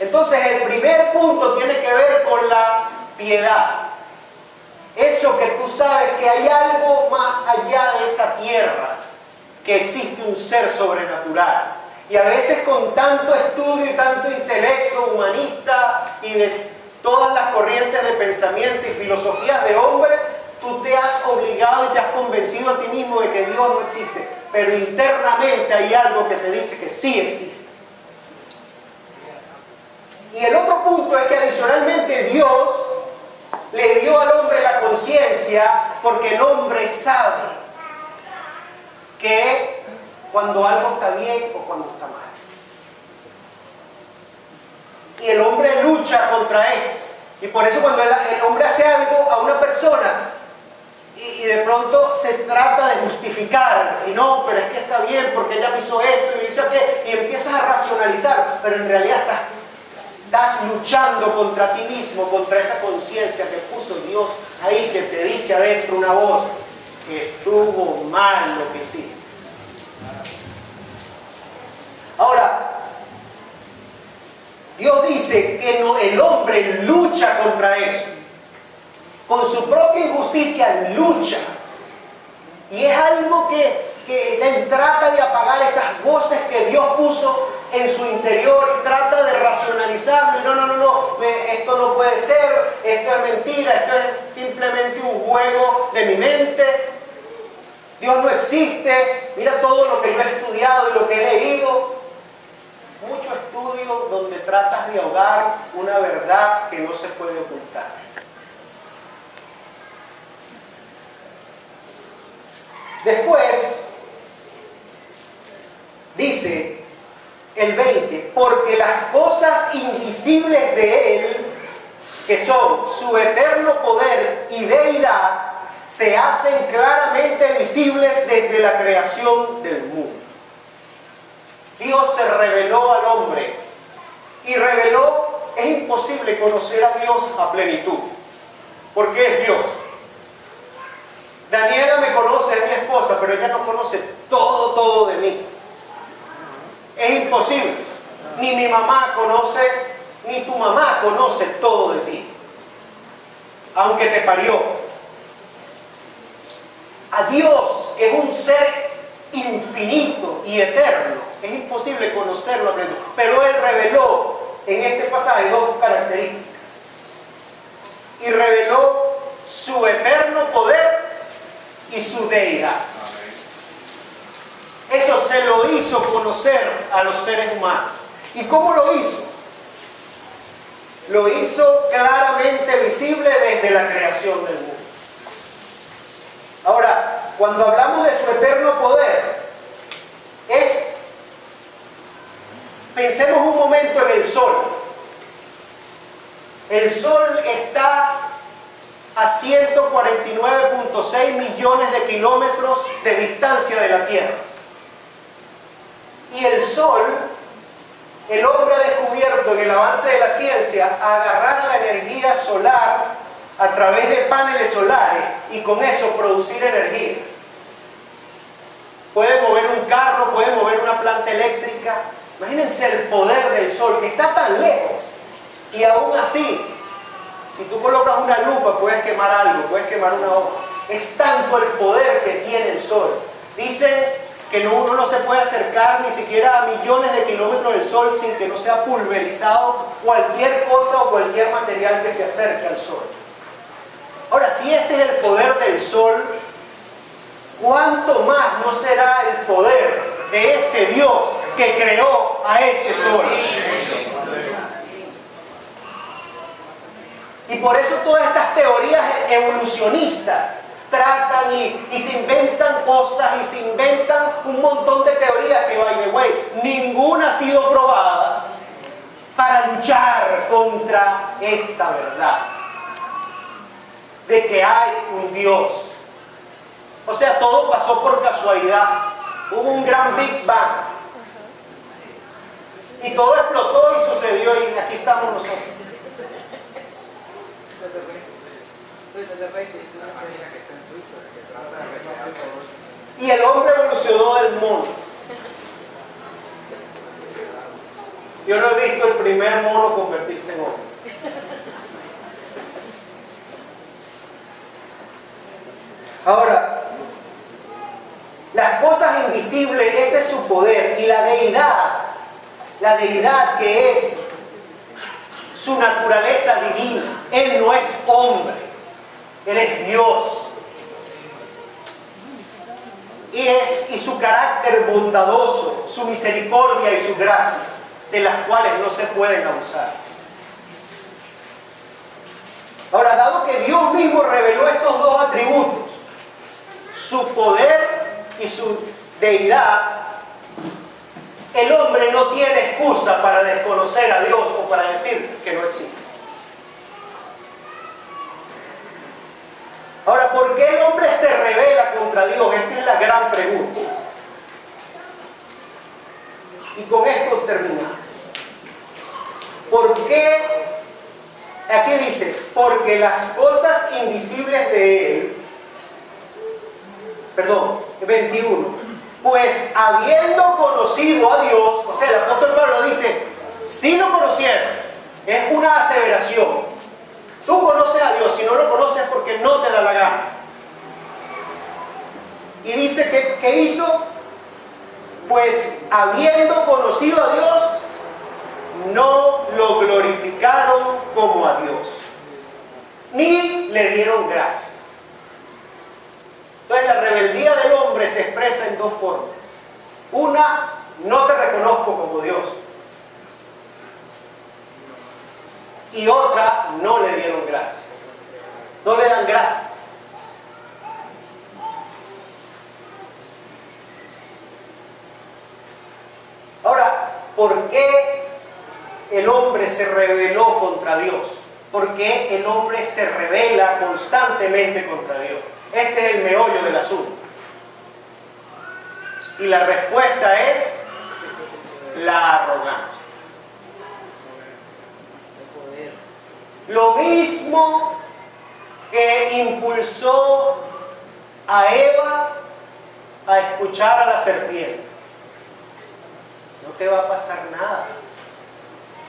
Entonces, el primer punto tiene que ver con la piedad. Eso que tú sabes que hay algo más allá de esta tierra, que existe un ser sobrenatural. Y a veces con tanto estudio y tanto intelecto humanista y de todas las corrientes de pensamiento y filosofías de hombre, tú te has obligado y te has convencido a ti mismo de que Dios no existe. Pero internamente hay algo que te dice que sí existe. Y el otro punto es que adicionalmente Dios le dio al hombre la conciencia, porque el hombre sabe que cuando algo está bien o cuando está mal. Y el hombre lucha contra esto. Y por eso cuando el hombre hace algo a una persona y de pronto se trata de justificar, y no, pero es que está bien porque ella me hizo esto y me hizo aquello, y empiezas a racionalizar, pero en realidad estás luchando contra ti mismo, contra esa conciencia que puso Dios ahí, que te dice adentro una voz que estuvo mal lo que hiciste. Ahora, Dios dice que el hombre lucha contra eso. con su propia injusticia lucha. Y es algo que él trata de apagar esas voces que Dios puso en su interior y trata de racionalizarlo. Y no, esto no puede ser, esto es mentira, esto es simplemente un juego de mi mente. Dios no existe, mira todo lo que yo he estudiado y lo que he leído. Mucho estudio donde tratas de ahogar una verdad que no se puede ocultar. Después, dice el 20, porque las cosas invisibles de Él, que son su eterno poder y deidad, se hacen claramente visibles desde la creación del mundo. Dios se reveló al hombre y reveló, es imposible conocer a Dios a plenitud, porque es Dios. Daniela me conoce, es mi esposa, pero ella no conoce todo de mí. Es imposible. Ni mi mamá conoce, ni tu mamá conoce todo de ti, aunque te parió. A Dios, que es un ser infinito y eterno, es imposible conocerlo a plenitud. Pero Él reveló en este pasaje dos características. Y reveló su eterno poder y su deidad. Eso se lo hizo conocer a los seres humanos. ¿Y cómo lo hizo? Lo hizo claramente visible desde la creación del mundo. Ahora, cuando hablamos de su eterno poder, pensemos un momento en el Sol. El Sol está a 149.6 millones de kilómetros de distancia de la Tierra. Y el Sol, el hombre ha descubierto en el avance de la ciencia agarrar la energía solar a través de paneles solares y con eso producir energía. Puede mover un carro, puede mover una planta eléctrica. Imagínense el poder del Sol, que está tan lejos y aún así, si tú colocas una lupa, puedes quemar algo, puedes quemar una hoja. Es tanto el poder que tiene el Sol. Dicen que uno no se puede acercar ni siquiera a millones de kilómetros del Sol sin que no sea pulverizado cualquier cosa o cualquier material que se acerque al Sol. Ahora, si este es el poder del Sol, ¿cuánto más no será el poder de este Dios que creó a este Sol? Y por eso todas estas teorías evolucionistas tratan y se inventan cosas y se inventan un montón de teorías que, by the way, ninguna ha sido probada para luchar contra esta verdad de que hay un Dios. O sea, todo pasó por casualidad. Hubo un gran Big Bang y todo explotó y sucedió, y aquí estamos nosotros. Y el hombre evolucionó del mono. Yo no he visto el primer mono convertirse en hombre. Ahora, las cosas invisibles, ese es su poder. Y la deidad que es su naturaleza divina. Él no es hombre, Él es Dios. Y su carácter bondadoso, su misericordia y su gracia, de las cuales no se pueden abusar. Ahora, dado que Dios mismo reveló estos dos atributos, su poder y su deidad, el hombre no tiene excusa para desconocer a Dios o para decir que no existe. Ahora, ¿por qué el hombre se rebela contra Dios? Esta es la gran pregunta. Y con esto terminamos. ¿Por qué? Aquí dice, porque las cosas invisibles de Él, 21, pues habiendo conocido a Dios, o sea, el apóstol Pablo dice, si lo conocieron, es una aseveración. Tú conoces a Dios, si no lo conoces es porque no te da la gana. Y dice que, ¿qué hizo? Pues habiendo conocido a Dios, no lo glorificaron como a Dios, ni le dieron gracias. Entonces la rebeldía del hombre se expresa en dos formas. Una, no te reconozco como Dios. Y otra, no le dieron gracias. No le dan gracias. Ahora, ¿por qué el hombre se rebeló contra Dios? ¿Por qué el hombre se rebela constantemente contra Dios? Este es el meollo del asunto. Y la respuesta es la arrogancia. Lo mismo que impulsó a Eva a escuchar a la serpiente. No te va a pasar nada.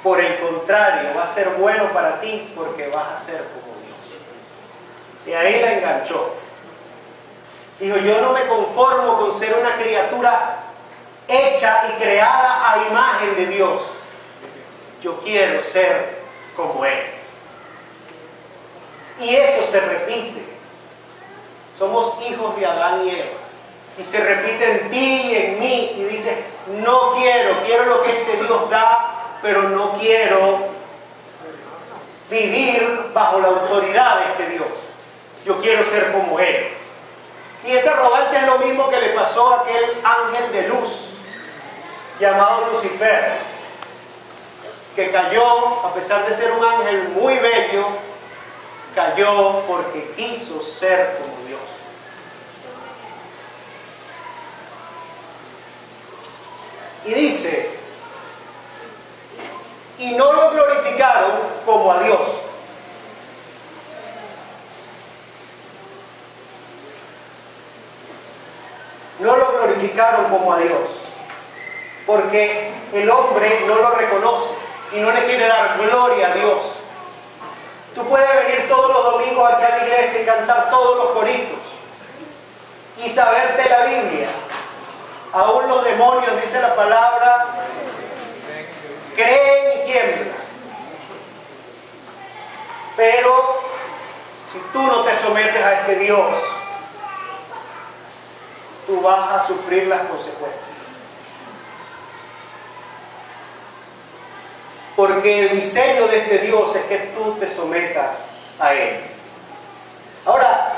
Por el contrario, va a ser bueno para ti porque vas a ser como Dios. Y ahí la enganchó. Dijo, yo no me conformo con ser una criatura hecha y creada a imagen de Dios. Yo quiero ser como Él. Y eso se repite. Somos hijos de Adán y Eva. Y se repite en ti y en mí. Y dice, no quiero lo que este Dios da, pero no quiero vivir bajo la autoridad de este Dios. Yo quiero ser como Él. Y esa arrogancia es lo mismo que le pasó a aquel ángel de luz llamado Lucifer, que cayó, a pesar de ser un ángel muy bello, cayó porque quiso ser como Dios. Y dice, y no lo glorificaron como a Dios. No lo glorificaron como a Dios, porque el hombre no lo reconoce y no le quiere dar gloria a Dios. Tú puedes venir todos los domingos aquí a la iglesia y cantar todos los coritos y saberte la Biblia. Aún los demonios, dice la palabra, creen y tiemblan. Pero si tú no te sometes a este Dios, tú vas a sufrir las consecuencias. Porque el diseño de este Dios es que tú te sometas a Él. Ahora,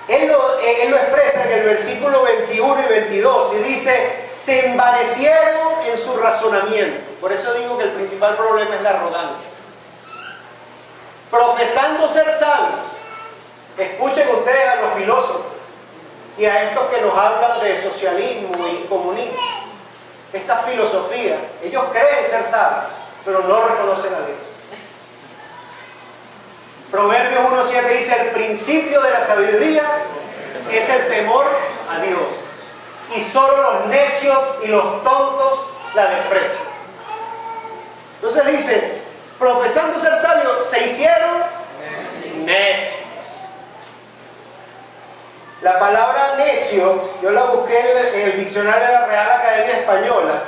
Él lo expresa en el versículo 21 y 22 y dice, se envanecieron en su razonamiento. Por eso digo que el principal problema es la arrogancia. Profesando ser sabios. Escuchen ustedes a los filósofos y a estos que nos hablan de socialismo y comunismo. Esta filosofía, ellos creen ser sabios, pero no reconocen a Dios. Proverbios 1:7 dice, el principio de la sabiduría es el temor a Dios. Y solo los necios y los tontos la desprecian. Entonces dice, profesando ser sabios, se hicieron necios. La palabra necio, yo la busqué en el diccionario de la Real Academia Española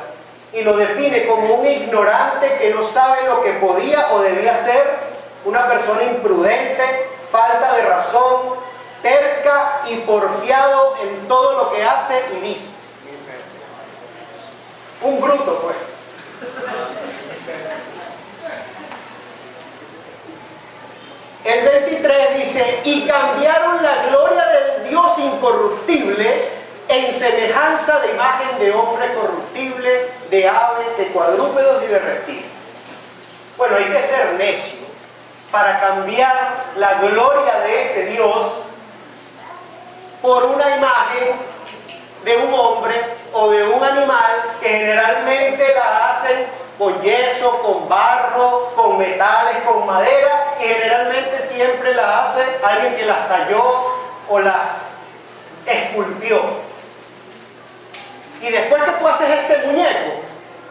y lo define como un ignorante que no sabe lo que podía o debía ser, una persona imprudente, falta de razón, terca y porfiado en todo lo que hace y dice. Un bruto, pues. El 23 dice, y cambiaron la gloria del Dios incorruptible en semejanza de imagen de hombre corruptible, de aves, de cuadrúpedos y de reptiles. Bueno, hay que ser necio para cambiar la gloria de este Dios por una imagen de un hombre o de un animal que generalmente la hacen con yeso, con barro, con metales, con madera, y generalmente siempre la hace alguien que las talló o las esculpió. Y después que tú haces este muñeco,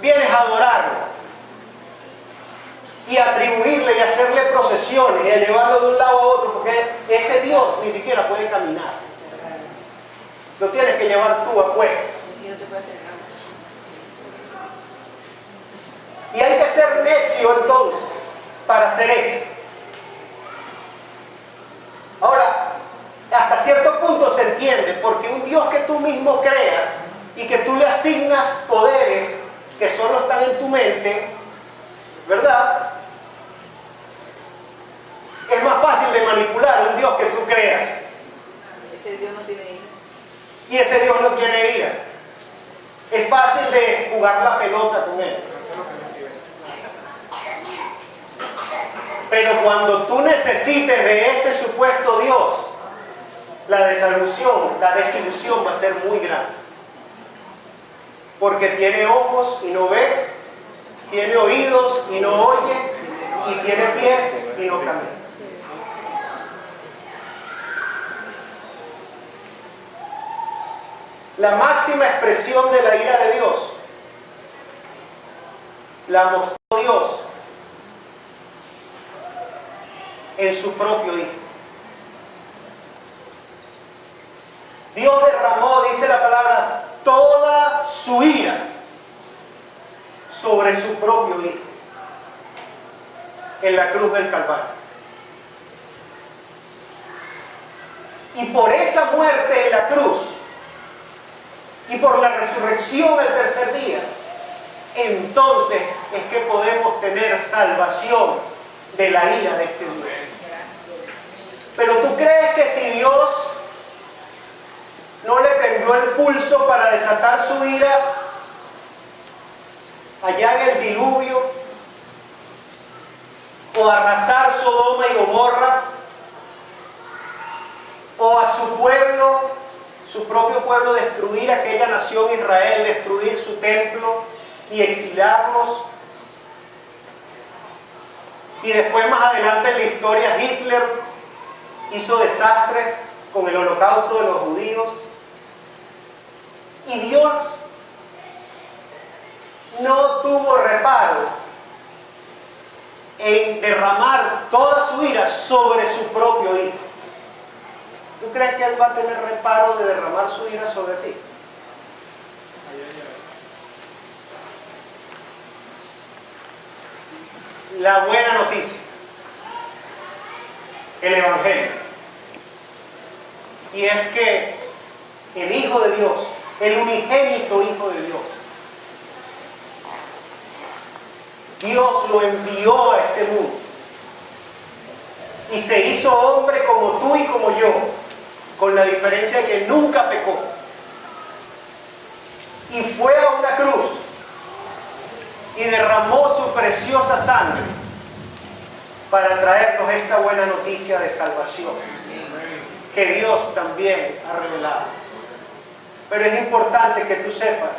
vienes a adorarlo. y atribuirle y hacerle procesiones y a llevarlo de un lado a otro, porque ese Dios ni siquiera puede caminar. Lo tienes que llevar tú a cuesta. Y hay que ser necio entonces para hacer esto. Ahora, hasta cierto punto se entiende, porque un Dios que tú mismo creas y que tú le asignas poderes que solo están en tu mente, ¿verdad? Es más fácil de manipular un Dios que tú creas. Ese Dios no tiene ira. Y ese Dios no tiene ira. Es fácil de jugar la pelota con él. Pero cuando tú necesites de ese supuesto Dios, la desilusión va a ser muy grande. Porque tiene ojos y no ve, tiene oídos y no oye, y tiene pies y no camina. La máxima expresión de la ira de Dios la mostró Dios en su propio Hijo. Dios derramó, dice la palabra, toda su ira sobre su propio Hijo en la cruz del Calvario. Y por esa muerte en la cruz y por la resurrección el tercer día, entonces es que podemos tener salvación de la ira de este Dios. Pero tú crees que si Dios no le tembló el pulso para desatar su ira allá en el diluvio, o arrasar Sodoma y Gomorra, o a su pueblo, su propio pueblo, destruir aquella nación Israel, destruir su templo y exilarlos? Y después, más adelante en la historia, Hitler hizo desastres con el holocausto de los judíos. Y Dios no tuvo reparo en derramar toda su ira sobre su propio Hijo. ¿Tú crees que Él va a tener reparo de derramar su ira sobre ti? La buena noticia, el Evangelio, y es que el Hijo de Dios, el unigénito Hijo de Dios, Dios lo envió a este mundo y se hizo hombre como tú y como yo, con la diferencia de que nunca pecó, y fue a una cruz y derramó su preciosa sangre para traernos esta buena noticia de salvación que Dios también ha revelado. Pero es importante que tú sepas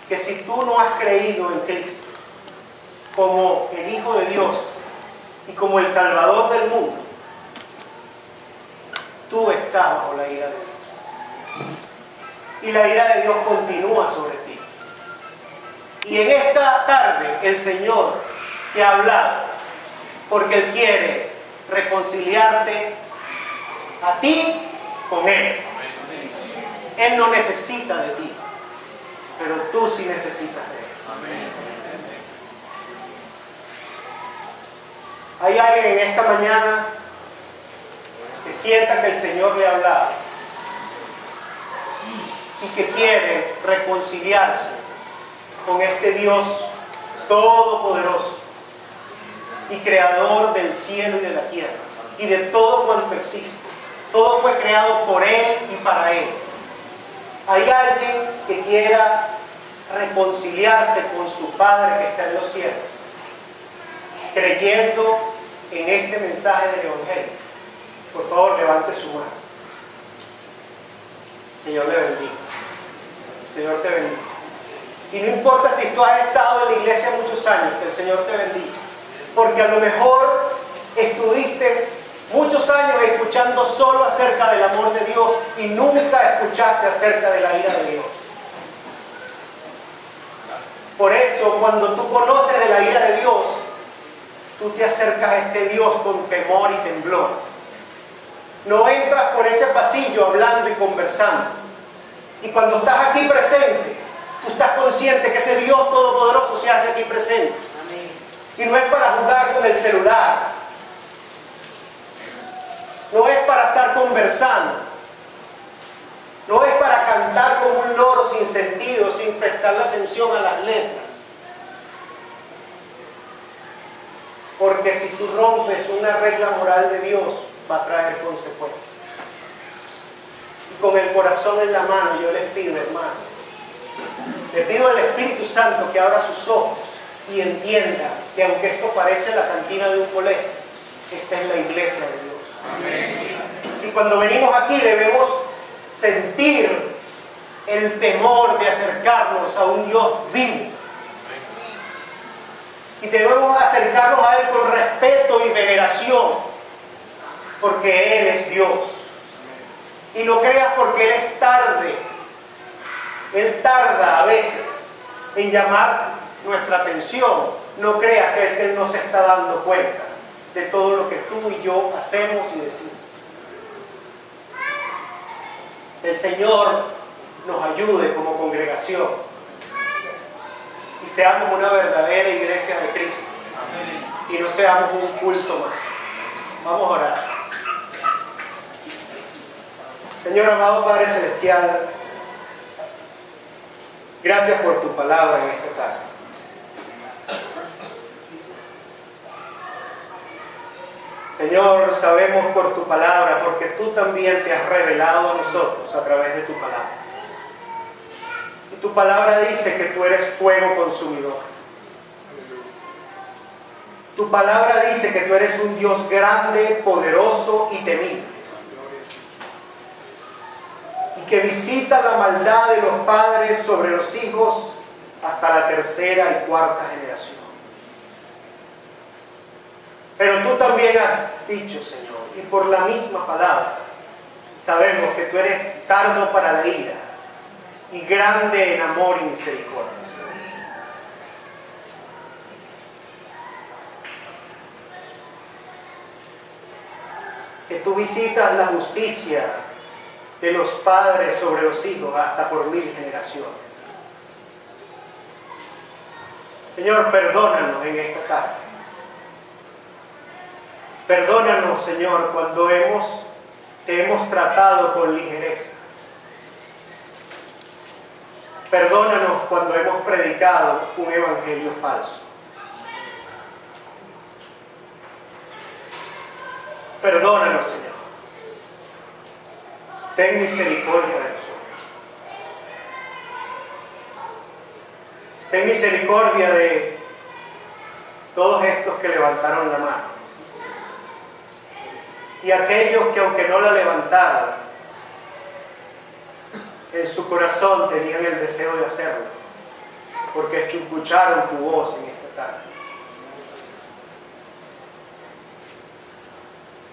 que si tú no has creído en Cristo como el Hijo de Dios y como el Salvador del mundo, tú estás bajo la ira de Dios. Y la ira de Dios continúa sobre ti. Y en esta tarde el Señor te ha hablado porque Él quiere reconciliarte a ti con Él. Él no necesita de ti, pero tú sí necesitas de Él. Hay alguien en esta mañana que sienta que el Señor le ha hablado y que quiere reconciliarse con este Dios todopoderoso y creador del cielo y de la tierra y de todo cuanto existe. Todo fue creado por Él y para Él. Hay alguien que quiera reconciliarse con su Padre que está en los cielos, creyendo en este mensaje del Evangelio. Por favor, levante su mano. Señor le bendiga. Señor te bendiga. Y no importa si tú has estado en la iglesia muchos años, que el Señor te bendiga. Porque a lo mejor estuviste muchos años escuchando solo acerca del amor de Dios y nunca escuchaste acerca de la ira de Dios. Por eso, cuando tú conoces de la ira de Dios, tú te acercas a este Dios con temor y temblor. No entras por ese pasillo hablando y conversando. Y cuando estás aquí presente, tú estás consciente que ese Dios todopoderoso se hace aquí presente. Amén. Y no es para jugar con el celular. No es para estar conversando. No es para cantar como un loro sin sentido, sin prestarle atención a las letras. Porque si tú rompes una regla moral de Dios, va a traer consecuencias. Y con el corazón en la mano, yo les pido, hermano, le pido al Espíritu Santo que abra sus ojos y entienda que aunque esto parece la cantina de un colegio, esta es la iglesia de Dios. Amén. Y cuando venimos aquí debemos sentir el temor de acercarnos a un Dios vivo. Y debemos acercarnos a Él con respeto y veneración, porque Él es Dios. Y no creas porque Él es tarde. Él tarda a veces en llamar nuestra atención. No creas que Él no se está dando cuenta de todo lo que tú y yo hacemos y decimos. El Señor nos ayude como congregación y seamos una verdadera iglesia de Cristo. Amén. Y no seamos un culto más. Vamos a orar. Señor amado Padre Celestial, gracias por tu palabra en esta tarde. Señor, sabemos por tu palabra, porque tú también te has revelado a nosotros a través de tu palabra. Y tu palabra dice que tú eres fuego consumidor. Tu palabra dice que tú eres un Dios grande, poderoso y temible. Y que visita la maldad de los padres sobre los hijos hasta la tercera y cuarta generación. Pero tú también has dicho, Señor, y por la misma palabra, sabemos que tú eres tardo para la ira y grande en amor y misericordia. Que tú visitas la justicia de los padres sobre los hijos hasta por 1000 generaciones. Señor, perdónanos en esta tarde. Perdónanos, Señor, cuando te hemos tratado con ligereza. Perdónanos cuando hemos predicado un evangelio falso. Perdónanos, Señor. Ten misericordia de nosotros. Ten misericordia de todos estos que levantaron la mano. Y aquellos que aunque no la levantaron, en su corazón tenían el deseo de hacerlo, porque escucharon tu voz en esta tarde.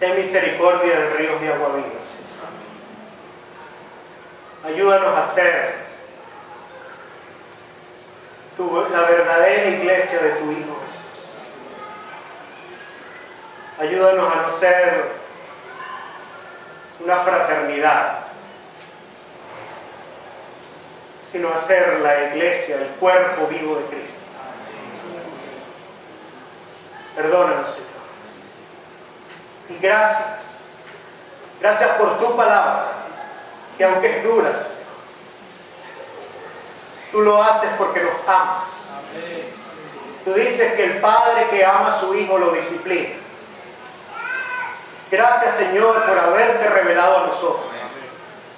Ten misericordia de ríos de agua viva, Señor. Ayúdanos a ser la verdadera iglesia de tu Hijo Jesús. Ayúdanos a no ser una fraternidad, sino a ser la iglesia, el cuerpo vivo de Cristo. Perdónanos, Señor. Y gracias. Gracias por tu palabra, que aunque es dura, Señor, tú lo haces porque nos amas. Tú dices que el Padre que ama a su Hijo lo disciplina. Gracias, Señor, por haberte revelado a nosotros.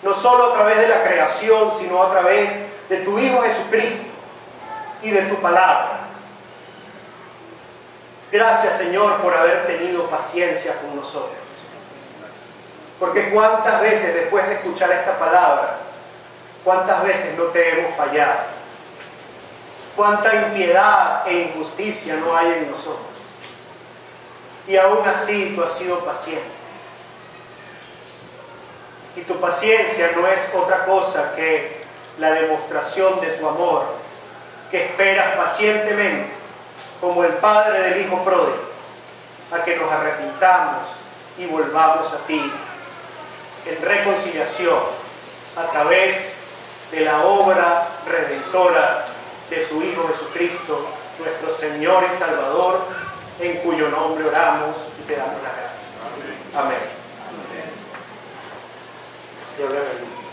No solo a través de la creación, sino a través de tu Hijo Jesucristo y de tu palabra. Gracias, Señor, por haber tenido paciencia con nosotros. Porque cuántas veces después de escuchar esta palabra, cuántas veces no te hemos fallado. Cuánta impiedad e injusticia no hay en nosotros. Y aún así tú has sido paciente. Y tu paciencia no es otra cosa que la demostración de tu amor que esperas pacientemente, como el Padre del Hijo pródigo, a que nos arrepintamos y volvamos a ti en reconciliación a través de la obra redentora de tu Hijo Jesucristo, nuestro Señor y Salvador, en cuyo nombre oramos y te damos la gracia. Amén. Dios le bendiga.